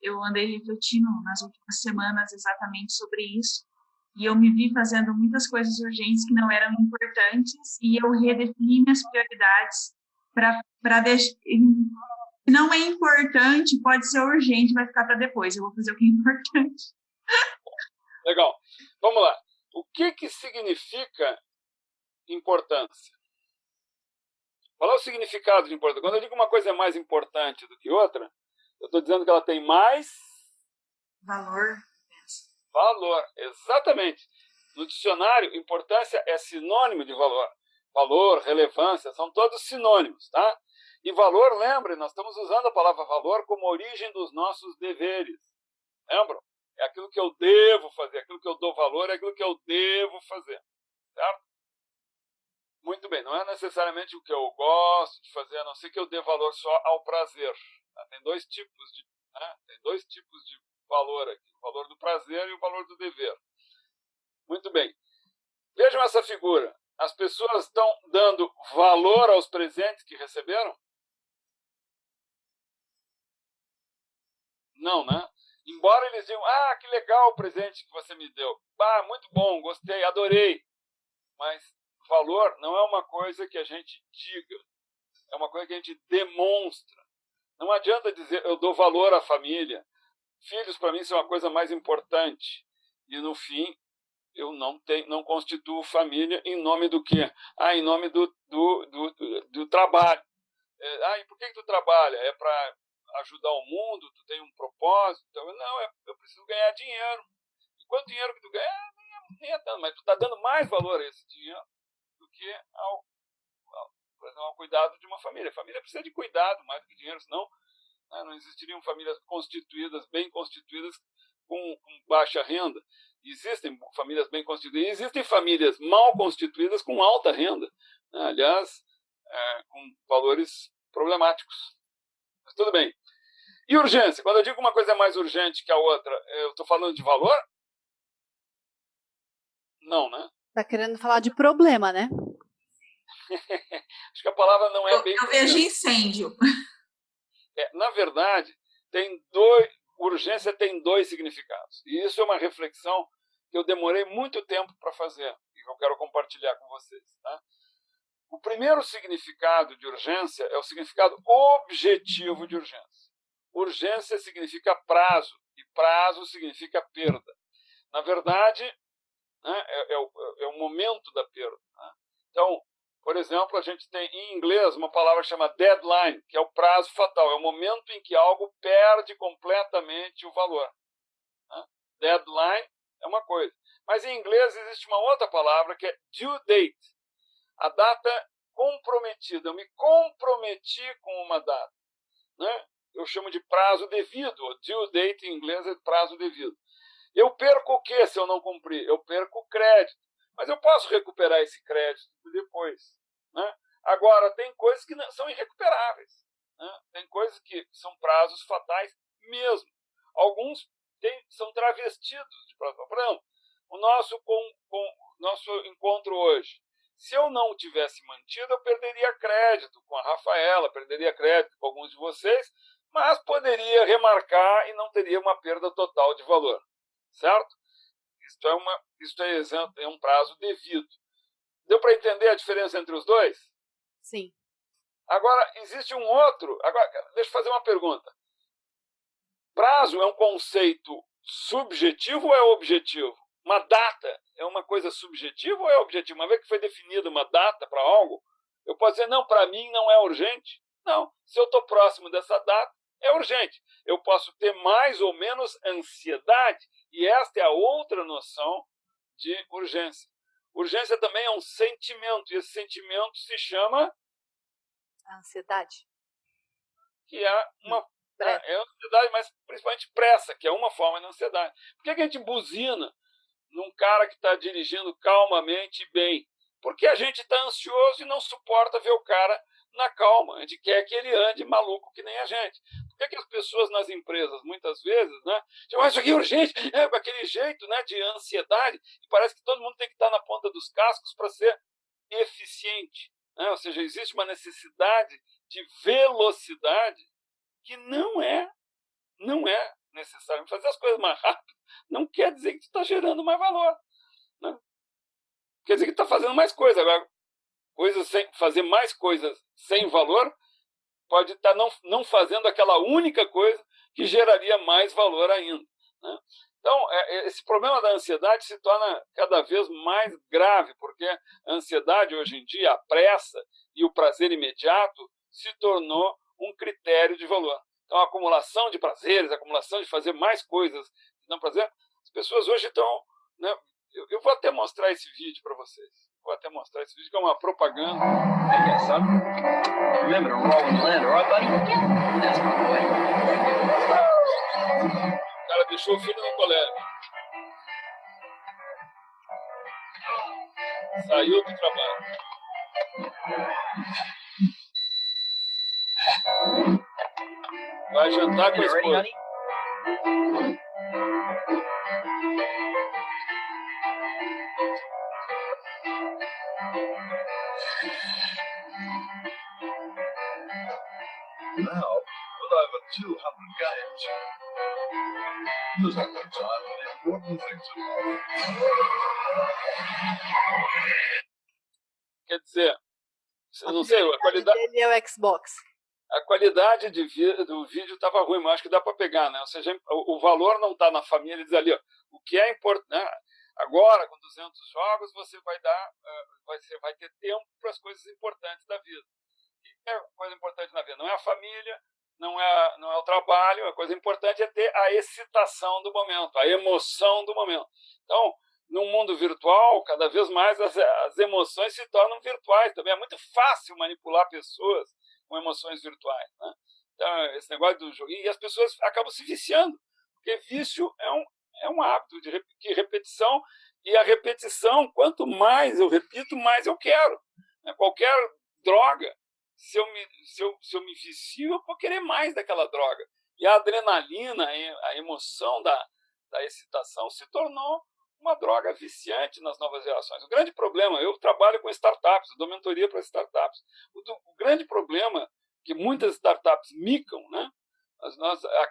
eu andei refletindo nas últimas semanas exatamente sobre isso, e eu me vi fazendo muitas coisas urgentes que não eram importantes, e eu redefini minhas prioridades para deixar. Se não é importante, pode ser urgente, vai ficar para depois. Eu vou fazer o que é importante. Legal. Vamos lá. O que significa importância? Qual é o significado de importância? Quando eu digo uma coisa é mais importante do que outra, eu estou dizendo que ela tem mais Valor. valor. Exatamente. No dicionário, importância é sinônimo de valor. Valor, relevância, são todos sinônimos, tá? E valor, lembre, nós estamos usando a palavra valor como origem dos nossos deveres. Lembram? É aquilo que eu devo fazer, aquilo que eu dou valor é aquilo que eu devo fazer. Certo? Muito bem, não é necessariamente o que eu gosto de fazer, a não ser que eu dê valor só ao prazer. Tá? Tem dois tipos de valor aqui, o valor do prazer e o valor do dever. Muito bem. Vejam essa figura. As pessoas estão dando valor aos presentes que receberam? Não, né? Embora eles digam, que legal o presente que você me deu. Muito bom, gostei, adorei. Mas valor não é uma coisa que a gente diga. É uma coisa que a gente demonstra. Não adianta dizer, eu dou valor à família. Filhos, para mim, são a coisa mais importante. E, no fim, eu não constituo família em nome do quê? Em nome do trabalho. E por que tu trabalha? É para ajudar o mundo? Tu tem um propósito? Não, eu preciso ganhar dinheiro. E quanto dinheiro que tu ganha? Nem é tanto, mas tu está dando mais valor a esse dinheiro do que ao cuidado de uma família. A família precisa de cuidado mais do que dinheiro, senão não existiriam famílias constituídas, bem constituídas, com baixa renda. Existem famílias bem constituídas, existem famílias mal constituídas com alta renda, aliás, com valores problemáticos. Mas tudo bem. E urgência? Quando eu digo uma coisa é mais urgente que a outra, eu estou falando de valor? Não, né? Está querendo falar de problema, né? Acho que a palavra não é bem... Eu vejo incêndio. Na verdade, urgência tem dois significados. E isso é uma reflexão que eu demorei muito tempo para fazer e que eu quero compartilhar com vocês. Tá? O primeiro significado de urgência é o significado objetivo de urgência. Urgência significa prazo, e prazo significa perda. Na verdade, é o momento da perda. Né? Então, por exemplo, a gente tem em inglês uma palavra chamada deadline, que é o prazo fatal, é o momento em que algo perde completamente o valor. Né? Deadline é uma coisa. Mas em inglês existe uma outra palavra que é due date, a data comprometida. Eu me comprometi com uma data. Né? Eu chamo de prazo devido. Due date em inglês é prazo devido. Eu perco o quê se eu não cumprir? Eu perco o crédito. Mas eu posso recuperar esse crédito depois. Né? Agora, tem coisas que não, são irrecuperáveis. Né? Tem coisas que são prazos fatais mesmo. Alguns são travestidos de prazo. Por exemplo, o nosso encontro hoje. Se eu não o tivesse mantido, eu perderia crédito com a Rafaela, perderia crédito com alguns de vocês, mas poderia remarcar e não teria uma perda total de valor. Certo? Isto é um prazo devido. Deu para entender a diferença entre os dois? Sim. Agora, existe um outro... Agora, deixa eu fazer uma pergunta. Prazo é um conceito subjetivo ou é objetivo? Uma data é uma coisa subjetiva ou é objetiva? Uma vez que foi definida uma data para algo, eu posso dizer, não, para mim não é urgente. Não, se eu estou próximo dessa data, é urgente. Eu posso ter mais ou menos ansiedade, e esta é a outra noção de urgência. Urgência também é um sentimento, e esse sentimento se chama... Ansiedade. Que é uma... É ansiedade, mas principalmente pressa, que é uma forma de ansiedade. Por que a gente buzina num cara que está dirigindo calmamente e bem? Porque a gente está ansioso e não suporta ver o cara na calma. A gente quer que ele ande maluco que nem a gente. Por que as pessoas nas empresas, muitas vezes, né, chamam isso aqui urgente, com aquele jeito, né, de ansiedade, e parece que todo mundo tem que estar na ponta dos cascos para ser eficiente, né? Ou seja, existe uma necessidade de velocidade que não é necessário. Fazer as coisas mais rápido não quer dizer que tu está gerando mais valor, né? Quer dizer que tu está fazendo mais coisa. Agora, fazer mais coisas sem valor pode estar não fazendo aquela única coisa que geraria mais valor ainda, né? Então, esse problema da ansiedade se torna cada vez mais grave, porque a ansiedade, hoje em dia, a pressa e o prazer imediato se tornou um critério de valor. Então, a acumulação de prazeres, a acumulação de fazer mais coisas que dão prazer, as pessoas hoje estão... Né, eu vou até mostrar esse vídeo para vocês. Vou até mostrar esse vídeo, que é uma propaganda. Hey, yes, son. Remember to roll in the land, all right, buddy? That's my boy. O cara deixou o filho no colégio. Saiu do trabalho. Vai jantar com a You ready, esposa. honey? Now, with over 200 games, there's only time for the important things in life. Quer dizer, eu não sei, a qualidade... Ele é o Xbox. A qualidade do vídeo estava ruim, mas acho que dá para pegar, né? Ou seja, o valor não está na família. Ele diz ali, ó, o que é importante, né? Agora, com 200 jogos, você vai ter tempo para as coisas importantes da vida. O que é coisa importante na vida? Não é a família, não é o trabalho. A coisa importante é ter a excitação do momento, a emoção do momento. Então, no mundo virtual, cada vez mais as emoções se tornam virtuais também. É muito fácil manipular pessoas com emoções virtuais, né? Então, esse negócio do jogo. E as pessoas acabam se viciando, porque vício é um hábito de repetição, e a repetição, quanto mais eu repito, mais eu quero, né? Qualquer droga, se eu me vicio, eu vou querer mais daquela droga. E a adrenalina, a emoção da excitação se tornou uma droga viciante nas novas gerações. O grande problema, eu trabalho com startups, eu dou mentoria para startups. O grande problema que muitas startups micam, né? A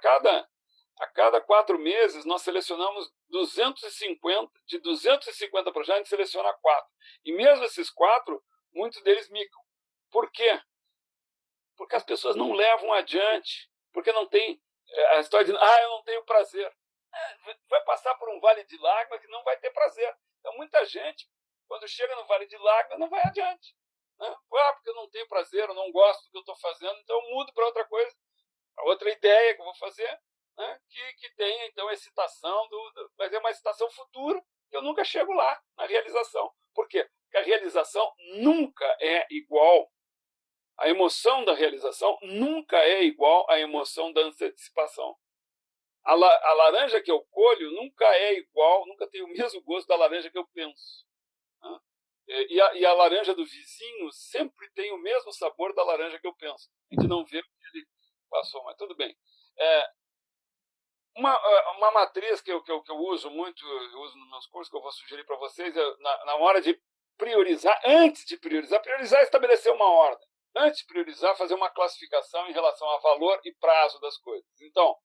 cada 4 meses nós selecionamos 250 projetos, a gente seleciona 4. E mesmo esses 4, muitos deles micam. Por quê? Porque as pessoas não levam adiante, porque não tem a história de eu não tenho prazer. Vai passar por um vale de lágrimas que não vai ter prazer. Então, muita gente, quando chega no vale de lágrimas, não vai adiante, né? Porque eu não tenho prazer, eu não gosto do que eu estou fazendo, então eu mudo para outra coisa, para outra ideia que eu vou fazer, né? Que tenha, então, excitação, mas é uma excitação futura, que eu nunca chego lá, na realização. Por quê? Porque a realização nunca é igual. A emoção da realização nunca é igual à emoção da antecipação. A laranja que eu colho nunca é igual, nunca tem o mesmo gosto da laranja que eu penso, né? E a laranja do vizinho sempre tem o mesmo sabor da laranja que eu penso. A gente não vê o que ele passou, mas tudo bem. Uma matriz que eu uso muito, eu uso nos meus cursos, que eu vou sugerir para vocês, na hora de priorizar, antes de priorizar é estabelecer uma ordem. Antes de priorizar, fazer uma classificação em relação a valor e prazo das coisas. Então,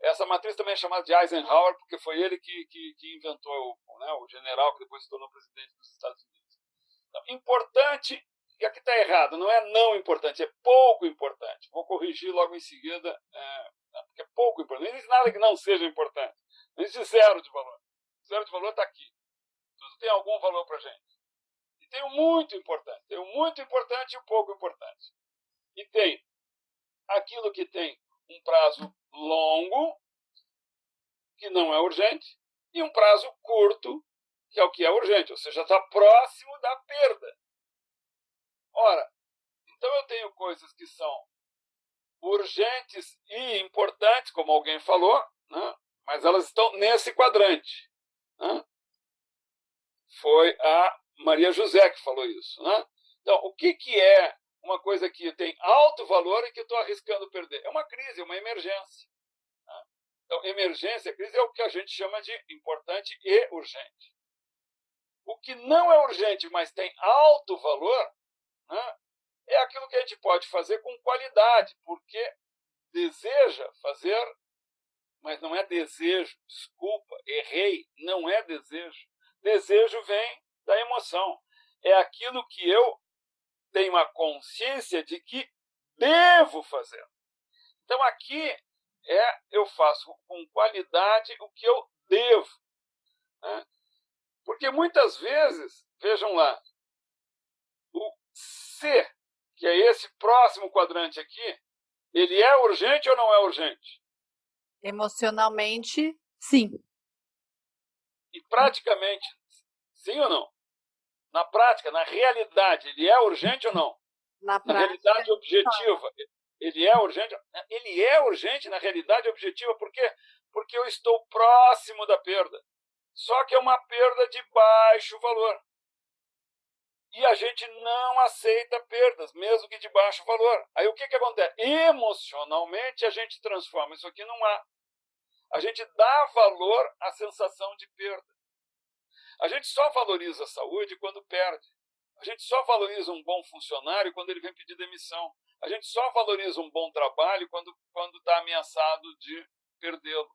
essa matriz também é chamada de Eisenhower, porque foi ele que inventou, né, o general que depois se tornou presidente dos Estados Unidos. Então, importante, e aqui está errado, não é não importante, é pouco importante. Vou corrigir logo em seguida, porque é pouco importante. Não existe nada que não seja importante. Não existe zero de valor. Zero de valor está aqui. Tudo tem algum valor para a gente. E tem o muito importante. Tem o muito importante e o pouco importante. E tem aquilo que tem um prazo longo, que não é urgente, e um prazo curto, que é o que é urgente, ou seja, está próximo da perda. Ora, então eu tenho coisas que são urgentes e importantes, como alguém falou, né? Mas elas estão nesse quadrante. Né? Foi a Maria José que falou isso. Né? Então, o que é uma coisa que tem alto valor e que estou arriscando perder? É uma crise, é uma emergência. Né? Então, emergência, crise é o que a gente chama de importante e urgente. O que não é urgente, mas tem alto valor, né? É aquilo que a gente pode fazer com qualidade, porque deseja fazer, mas não é desejo. Desculpa, errei, não é desejo. Desejo vem da emoção. É aquilo que eu tenho a consciência de que devo fazer. Então, aqui eu faço com qualidade o que eu devo. Né? Porque muitas vezes, vejam lá, o C, que é esse próximo quadrante aqui, ele é urgente ou não é urgente? Emocionalmente, sim. E praticamente, sim ou não? Na prática, na realidade, ele é urgente ou não? Na realidade objetiva, ele é urgente? Ele é urgente na realidade objetiva, por quê? Porque eu estou próximo da perda. Só que é uma perda de baixo valor. E a gente não aceita perdas, mesmo que de baixo valor. Aí o que acontece? Emocionalmente, a gente transforma isso aqui num A. A gente dá valor à sensação de perda. A gente só valoriza a saúde quando perde. A gente só valoriza um bom funcionário quando ele vem pedir demissão. A gente só valoriza um bom trabalho quando está ameaçado de perdê-lo.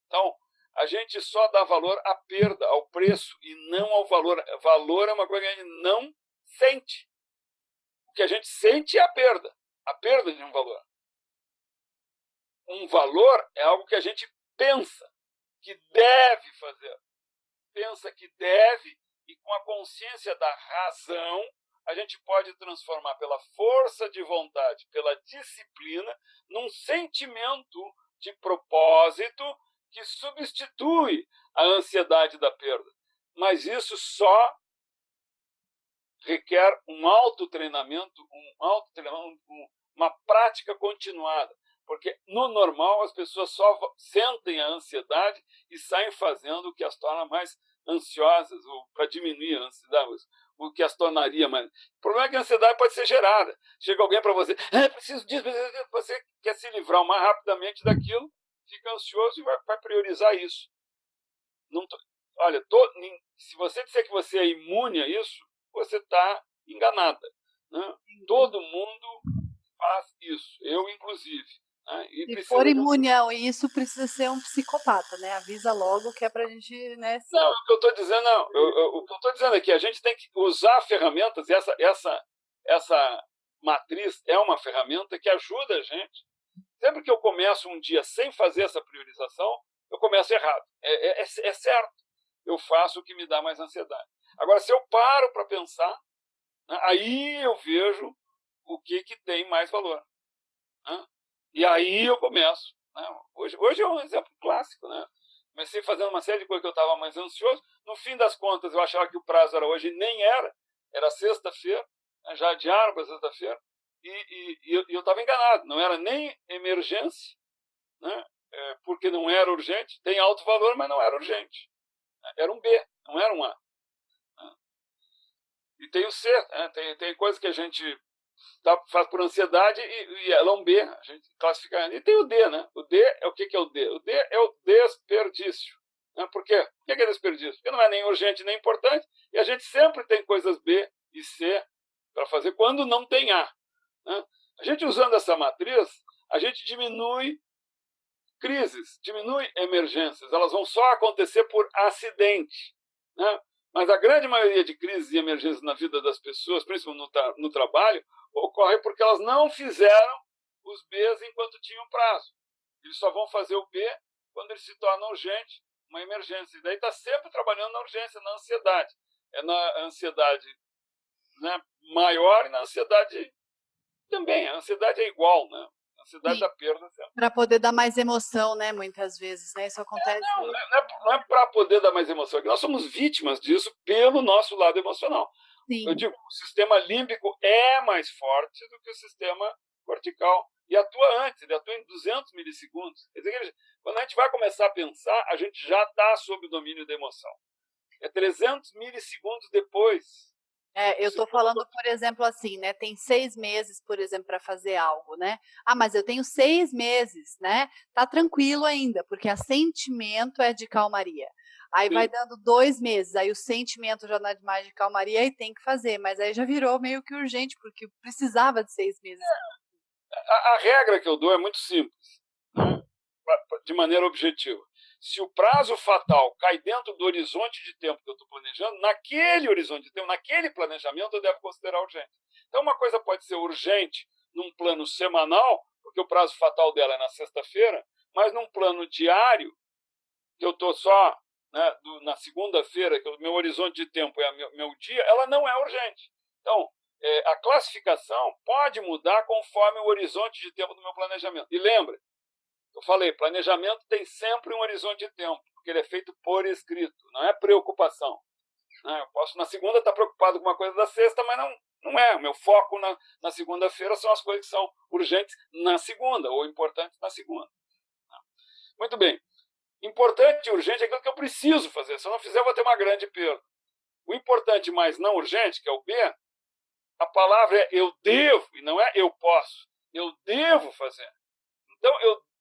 Então, a gente só dá valor à perda, ao preço, e não ao valor. Valor é uma coisa que a gente não sente. O que a gente sente é a perda de um valor. Um valor é algo que a gente pensa que deve fazer. Pensa que deve, e com a consciência da razão, a gente pode transformar pela força de vontade, pela disciplina, num sentimento de propósito que substitui a ansiedade da perda. Mas isso só requer um autotreinamento, uma prática continuada. Porque, no normal, as pessoas só sentem a ansiedade e saem fazendo o que as torna mais ansiosas, ou para diminuir a ansiedade, o que as tornaria mais. O problema é que a ansiedade pode ser gerada. Chega alguém para você, preciso disso, você quer se livrar o mais rapidamente daquilo, fica ansioso e vai priorizar isso. Olha, se você disser que você é imune a isso, você está enganada. Né? Todo mundo faz isso, eu inclusive. Né? Se for imune a isso, precisa ser um psicopata, né? Avisa logo que é para a gente... Né? Não, o que eu estou dizendo, não. O que eu estou dizendo é que a gente tem que usar ferramentas, e essa matriz é uma ferramenta que ajuda a gente. Sempre que eu começo um dia sem fazer essa priorização, eu começo errado. É certo. Eu faço o que me dá mais ansiedade. Agora, se eu paro para pensar, né, aí eu vejo o que tem mais valor. Né? E aí eu começo. Né? Hoje é um exemplo clássico. Né? Comecei fazendo uma série de coisas que eu estava mais ansioso. No fim das contas, eu achava que o prazo era hoje, e nem era. Era sexta-feira, né? Já adiaram para sexta-feira. E eu estava enganado. Não era nem emergência, né? Porque não era urgente. Tem alto valor, mas não era urgente. Era um B, não era um A. E tem o C. Tem coisas que a gente faz por ansiedade e ela é um B, a gente classifica. E tem o D, né? O D é o que é o D? O D é o desperdício. Né? Por quê? O que é desperdício? Porque não é nem urgente nem importante, e a gente sempre tem coisas B e C para fazer quando não tem A. Né? A gente usando essa matriz, a gente diminui crises, diminui emergências. Elas vão só acontecer por acidente. Né? Mas a grande maioria de crises e emergências na vida das pessoas, principalmente no trabalho, ocorre porque elas não fizeram os Bs enquanto tinham prazo. Eles só vão fazer o B quando ele se torna urgente, uma emergência. E daí está sempre trabalhando na urgência, na ansiedade. É na ansiedade, né, maior e na ansiedade também. A ansiedade é igual. Né? Ansiedade Sim. da perda sempre. Para poder dar mais emoção, né? Muitas vezes, né? Isso acontece. Não é para poder dar mais emoção, é que nós somos vítimas disso pelo nosso lado emocional. Sim. Eu digo, o sistema límbico é mais forte do que o sistema cortical. E atua antes, ele atua em 200 milissegundos. Quer dizer, quando a gente vai começar a pensar, a gente já está sob o domínio da emoção. É 300 milissegundos depois. Eu estou falando, por exemplo, assim, né? Tem 6 meses, por exemplo, para fazer algo, né? Ah, mas eu tenho 6 meses, né? Tá tranquilo ainda, porque o sentimento é de calmaria. Aí Sim. vai dando 2 meses, aí o sentimento já não é mais de calmaria e tem que fazer, mas aí já virou meio que urgente, porque precisava de 6 meses. A regra que eu dou é muito simples, né? De maneira objetiva. Se o prazo fatal cai dentro do horizonte de tempo que eu estou planejando, naquele horizonte de tempo, naquele planejamento, eu devo considerar urgente. Então, uma coisa pode ser urgente num plano semanal, porque o prazo fatal dela é na sexta-feira, mas num plano diário, que eu estou só, né, na segunda-feira, que o meu horizonte de tempo é meu dia, ela não é urgente. Então, a classificação pode mudar conforme o horizonte de tempo do meu planejamento. E lembre, eu falei, planejamento tem sempre um horizonte de tempo, porque ele é feito por escrito, não é preocupação. Eu posso, na segunda, estar preocupado com uma coisa da sexta, mas não é. O meu foco na segunda-feira são as coisas que são urgentes na segunda, ou importantes na segunda. Muito bem. Importante e urgente é aquilo que eu preciso fazer. Se eu não fizer, eu vou ter uma grande perda. O importante, mas não urgente, que é o B, a palavra é eu devo, e não é eu posso. Eu devo fazer. Então,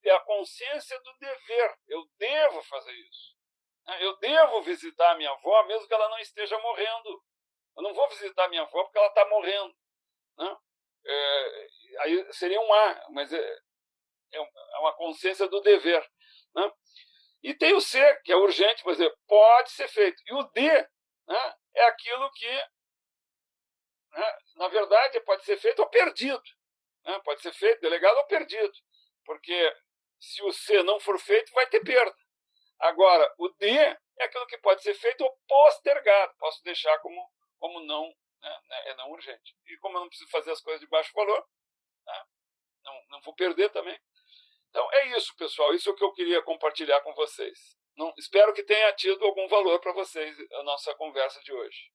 é a consciência do dever. Eu devo fazer isso. Eu devo visitar a minha avó, mesmo que ela não esteja morrendo. Eu não vou visitar a minha avó porque ela está morrendo. Né? Aí seria um A, mas é uma consciência do dever. Né? E tem o C, que é urgente, por exemplo, pode ser feito. E o D, né, é aquilo que, né, na verdade, pode ser feito ou perdido. Né? Pode ser feito, delegado ou perdido. Porque se o C não for feito, vai ter perda. Agora, o D é aquilo que pode ser feito ou postergado. Posso deixar como não, né, é não urgente. E como eu não preciso fazer as coisas de baixo valor, né, não vou perder também. Então, é isso, pessoal. Isso é o que eu queria compartilhar com vocês. Espero que tenha tido algum valor para vocês a nossa conversa de hoje.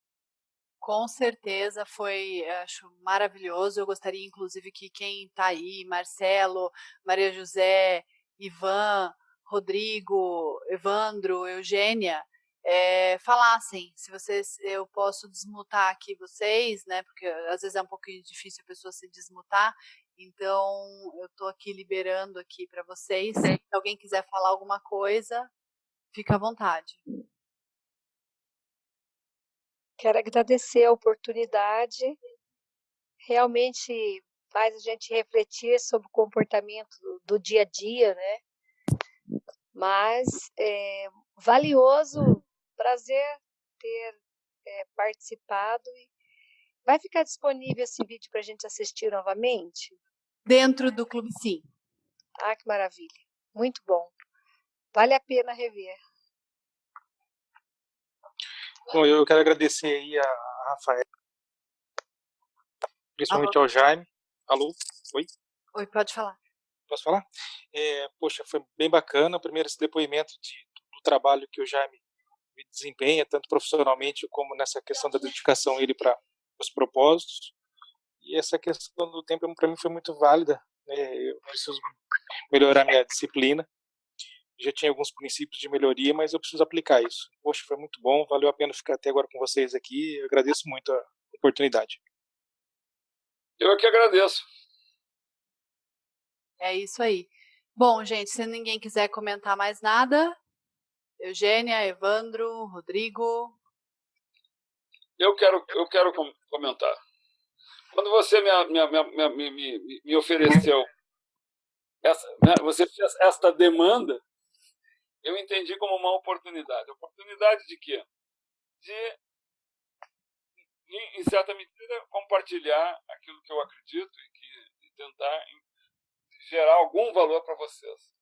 Com certeza, acho maravilhoso. Eu gostaria, inclusive, que quem está aí, Marcelo, Maria José, Ivan, Rodrigo, Evandro, Eugênia, falassem. Eu posso desmutar aqui vocês, né? Porque às vezes é um pouquinho difícil a pessoa se desmutar. Então, eu estou aqui liberando aqui para vocês. Se alguém quiser falar alguma coisa, fica à vontade. Quero agradecer a oportunidade. Realmente faz a gente refletir sobre o comportamento do dia a dia, né? Mas é valioso, prazer ter participado. Vai ficar disponível esse vídeo para a gente assistir novamente? Dentro do Clube Sim. Ah, que maravilha. Muito bom. Vale a pena rever. Bom, eu quero agradecer aí a Rafael, principalmente ao Jaime. Alô? Oi? Oi, pode falar. Posso falar? Poxa, foi bem bacana. Primeiro, esse depoimento do trabalho que o Jaime desempenha, tanto profissionalmente como nessa questão da dedicação ele para os propósitos. E essa questão do tempo, para mim, foi muito válida. Eu preciso melhorar minha disciplina. Já tinha alguns princípios de melhoria, mas eu preciso aplicar isso. Poxa, foi muito bom. Valeu a pena ficar até agora com vocês aqui. Eu agradeço muito a oportunidade. Eu que agradeço. É isso aí. Bom, gente, se ninguém quiser comentar mais nada, Eugênia, Evandro, Rodrigo. Eu quero comentar. Quando você me ofereceu você fez esta demanda, eu entendi como uma oportunidade. Oportunidade de quê? De, em certa medida, compartilhar aquilo que eu acredito e tentar gerar algum valor para vocês.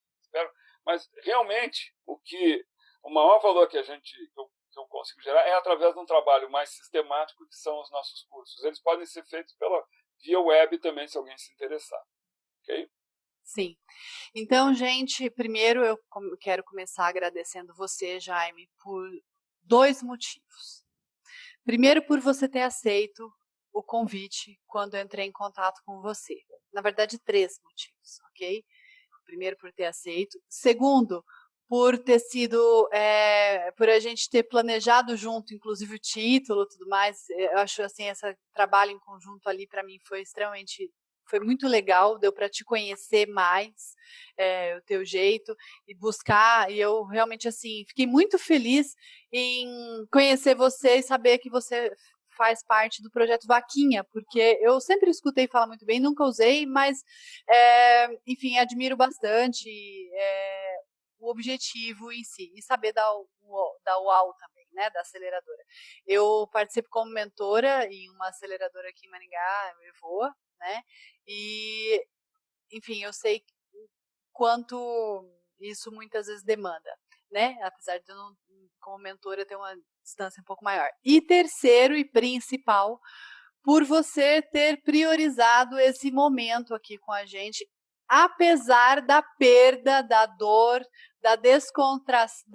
Mas, realmente, o maior valor que eu consigo gerar é através de um trabalho mais sistemático, que são os nossos cursos. Eles podem ser feitos via web também, se alguém se interessar. Okay? Sim. Então, gente, primeiro eu quero começar agradecendo você, Jaime, por 2 motivos. Primeiro, por você ter aceito o convite quando eu entrei em contato com você. Na verdade, 3 motivos, ok? Primeiro, por ter aceito. Segundo, por ter sido, por a gente ter planejado junto, inclusive o título e tudo mais. Eu acho assim, esse trabalho em conjunto ali para mim foi muito legal, deu para te conhecer mais, o teu jeito e buscar, e eu realmente assim, fiquei muito feliz em conhecer você e saber que você faz parte do projeto Vaquinha, porque eu sempre escutei falar muito bem, nunca usei, mas, enfim, admiro bastante o objetivo em si, e saber da UAU também, né, da aceleradora. Eu participo como mentora em uma aceleradora aqui em Maringá, Evoa, né, e, enfim, eu sei quanto isso muitas vezes demanda, né, apesar de eu não, como mentora, ter uma distância um pouco maior. E terceiro e principal, por você ter priorizado esse momento aqui com a gente, apesar da perda, da dor, da descontração,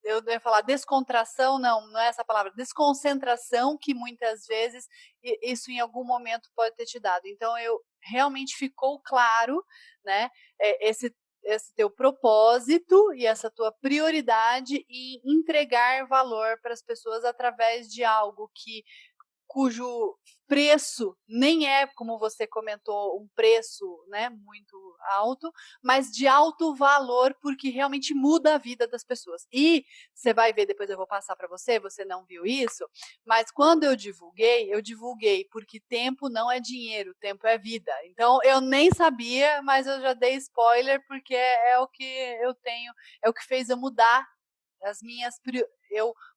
eu ia falar descontração, não é essa palavra, desconcentração que muitas vezes isso em algum momento pode ter te dado. Então, realmente ficou claro, né, esse teu propósito e essa tua prioridade em entregar valor para as pessoas através de algo cujo preço nem é, como você comentou, um preço, né, muito alto, mas de alto valor, porque realmente muda a vida das pessoas. E você vai ver, depois eu vou passar para você não viu isso, mas quando eu divulguei porque tempo não é dinheiro, tempo é vida. Então, eu nem sabia, mas eu já dei spoiler, porque é o que eu tenho, é o que fez eu mudar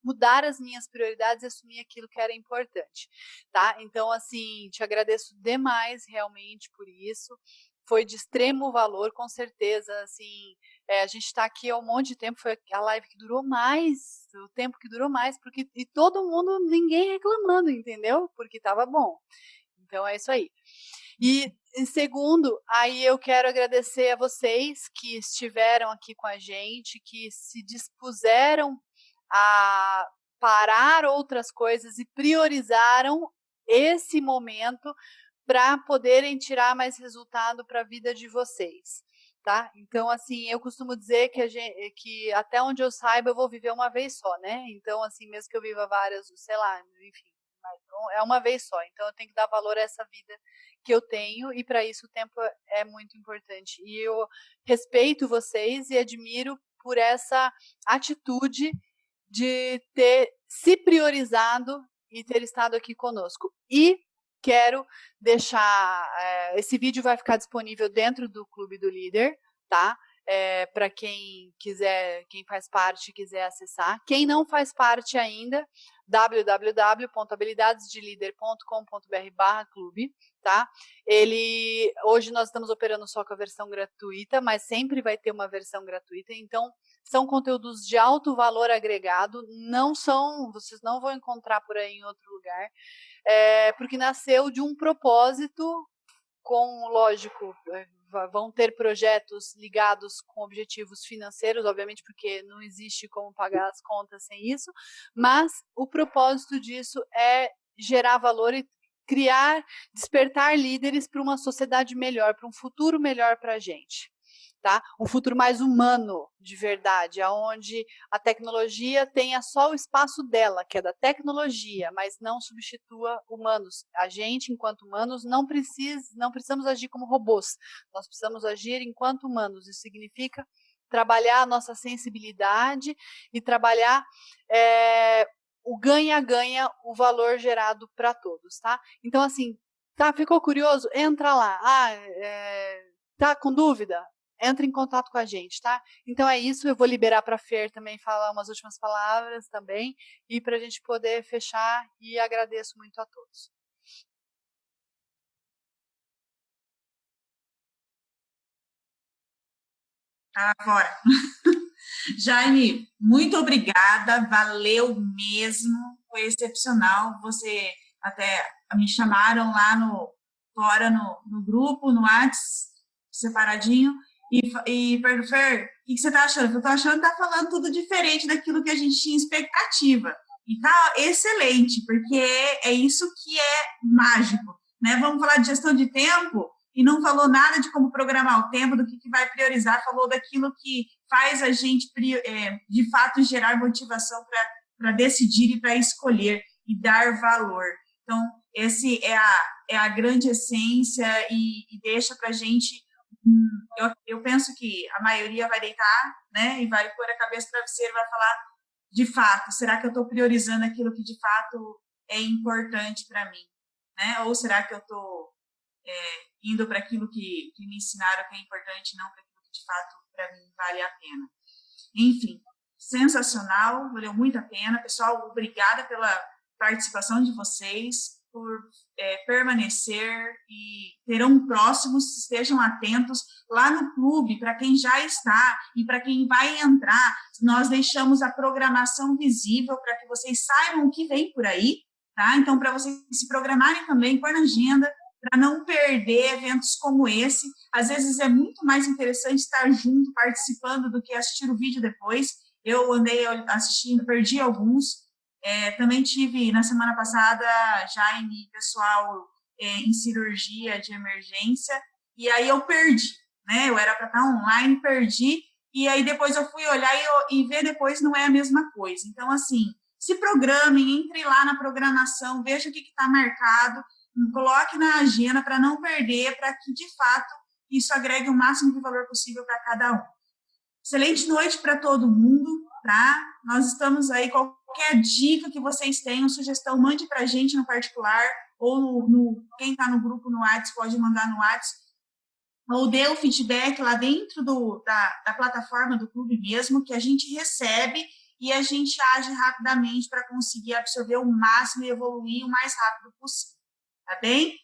mudar as minhas prioridades e assumir aquilo que era importante, tá? Então, assim, te agradeço demais realmente por isso. Foi de extremo valor, com certeza, assim, a gente está aqui há um monte de tempo, foi a live que durou mais, o tempo que durou mais, e todo mundo, ninguém reclamando, entendeu? Porque estava bom. Então, é isso aí. E, em segundo, aí eu quero agradecer a vocês que estiveram aqui com a gente, que se dispuseram a parar outras coisas e priorizaram esse momento para poderem tirar mais resultado para a vida de vocês, tá? Então, assim, eu costumo dizer que até onde eu saiba eu vou viver uma vez só, né? Então, assim, mesmo que eu viva várias, sei lá, enfim, é uma vez só. Então, eu tenho que dar valor a essa vida que eu tenho, e para isso o tempo é muito importante. E eu respeito vocês e admiro por essa atitude de ter se priorizado e ter estado aqui conosco. E quero deixar, esse vídeo vai ficar disponível dentro do Clube do Líder, tá? Para quem quiser, quem faz parte quiser acessar. Quem não faz parte ainda, www.habilidadesdelider.com.br/clube, tá? Hoje nós estamos operando só com a versão gratuita, mas sempre vai ter uma versão gratuita. Então, são conteúdos de alto valor agregado, vocês não vão encontrar por aí em outro lugar, porque nasceu de um propósito lógico, vão ter projetos ligados com objetivos financeiros, obviamente, porque não existe como pagar as contas sem isso, mas o propósito disso é gerar valor e despertar líderes para uma sociedade melhor, para um futuro melhor para a gente. Tá? Um futuro mais humano, de verdade, onde a tecnologia tenha só o espaço dela, que é da tecnologia, mas não substitua humanos. A gente, enquanto humanos, não precisamos agir como robôs, nós precisamos agir enquanto humanos. Isso significa trabalhar a nossa sensibilidade e trabalhar o ganha-ganha, o valor gerado para todos. Tá? Então, assim, ficou curioso? Entra lá. Tá com dúvida? Entre em contato com a gente, tá? Então é isso, eu vou liberar para a Fer também falar umas últimas palavras também, e para a gente poder fechar, e agradeço muito a todos. Agora. Jaime, muito obrigada, valeu mesmo, foi excepcional. Você até me chamaram lá no fora no grupo, no WhatsApp, separadinho, e pergunto, Fer, o que você está achando? Eu estou achando que está falando tudo diferente daquilo que a gente tinha expectativa. E tá excelente, porque é isso que é mágico, né? Vamos falar de gestão de tempo e não falou nada de como programar o tempo, do que vai priorizar, falou daquilo que faz a gente, de fato, gerar motivação para decidir e para escolher e dar valor. Então, esse é a grande essência e deixa para a gente... Eu penso que a maioria vai deitar, né, e vai pôr a cabeça no travesseiro e vai falar, de fato, será que eu estou priorizando aquilo que de fato é importante para mim? Né? Ou será que eu estou indo para aquilo que me ensinaram que é importante, não para aquilo que de fato para mim vale a pena? Enfim, sensacional, valeu muito a pena. Pessoal, obrigada pela participação de vocês, por permanecer, e terão próximos, estejam atentos lá no clube, para quem já está e para quem vai entrar, nós deixamos a programação visível para que vocês saibam o que vem por aí, tá? Então, para vocês se programarem também, pôr na agenda, para não perder eventos como esse. Às vezes é muito mais interessante estar junto, participando, do que assistir o vídeo depois. Eu andei assistindo, perdi alguns. Também tive, na semana passada, Jaime, pessoal em cirurgia de emergência, e aí eu perdi, né? Eu era para estar online, perdi, e aí depois eu fui olhar e ver depois não é a mesma coisa. Então, assim, se programem, entre lá na programação, veja o que está marcado, coloque na agenda para não perder, para que, de fato, isso agregue o máximo de valor possível para cada um. Excelente noite para todo mundo, tá? Nós estamos aí, qualquer dica que vocês tenham, sugestão, mande para a gente no particular, ou quem está no grupo no WhatsApp pode mandar no WhatsApp, ou dê o feedback lá dentro da plataforma do clube mesmo, que a gente recebe e a gente age rapidamente para conseguir absorver o máximo e evoluir o mais rápido possível, tá bem?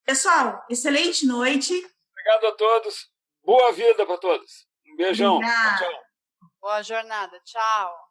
Pessoal, excelente noite. Obrigado a todos. Boa vida para todos. Um beijão. Obrigada. Tchau. Boa jornada. Tchau.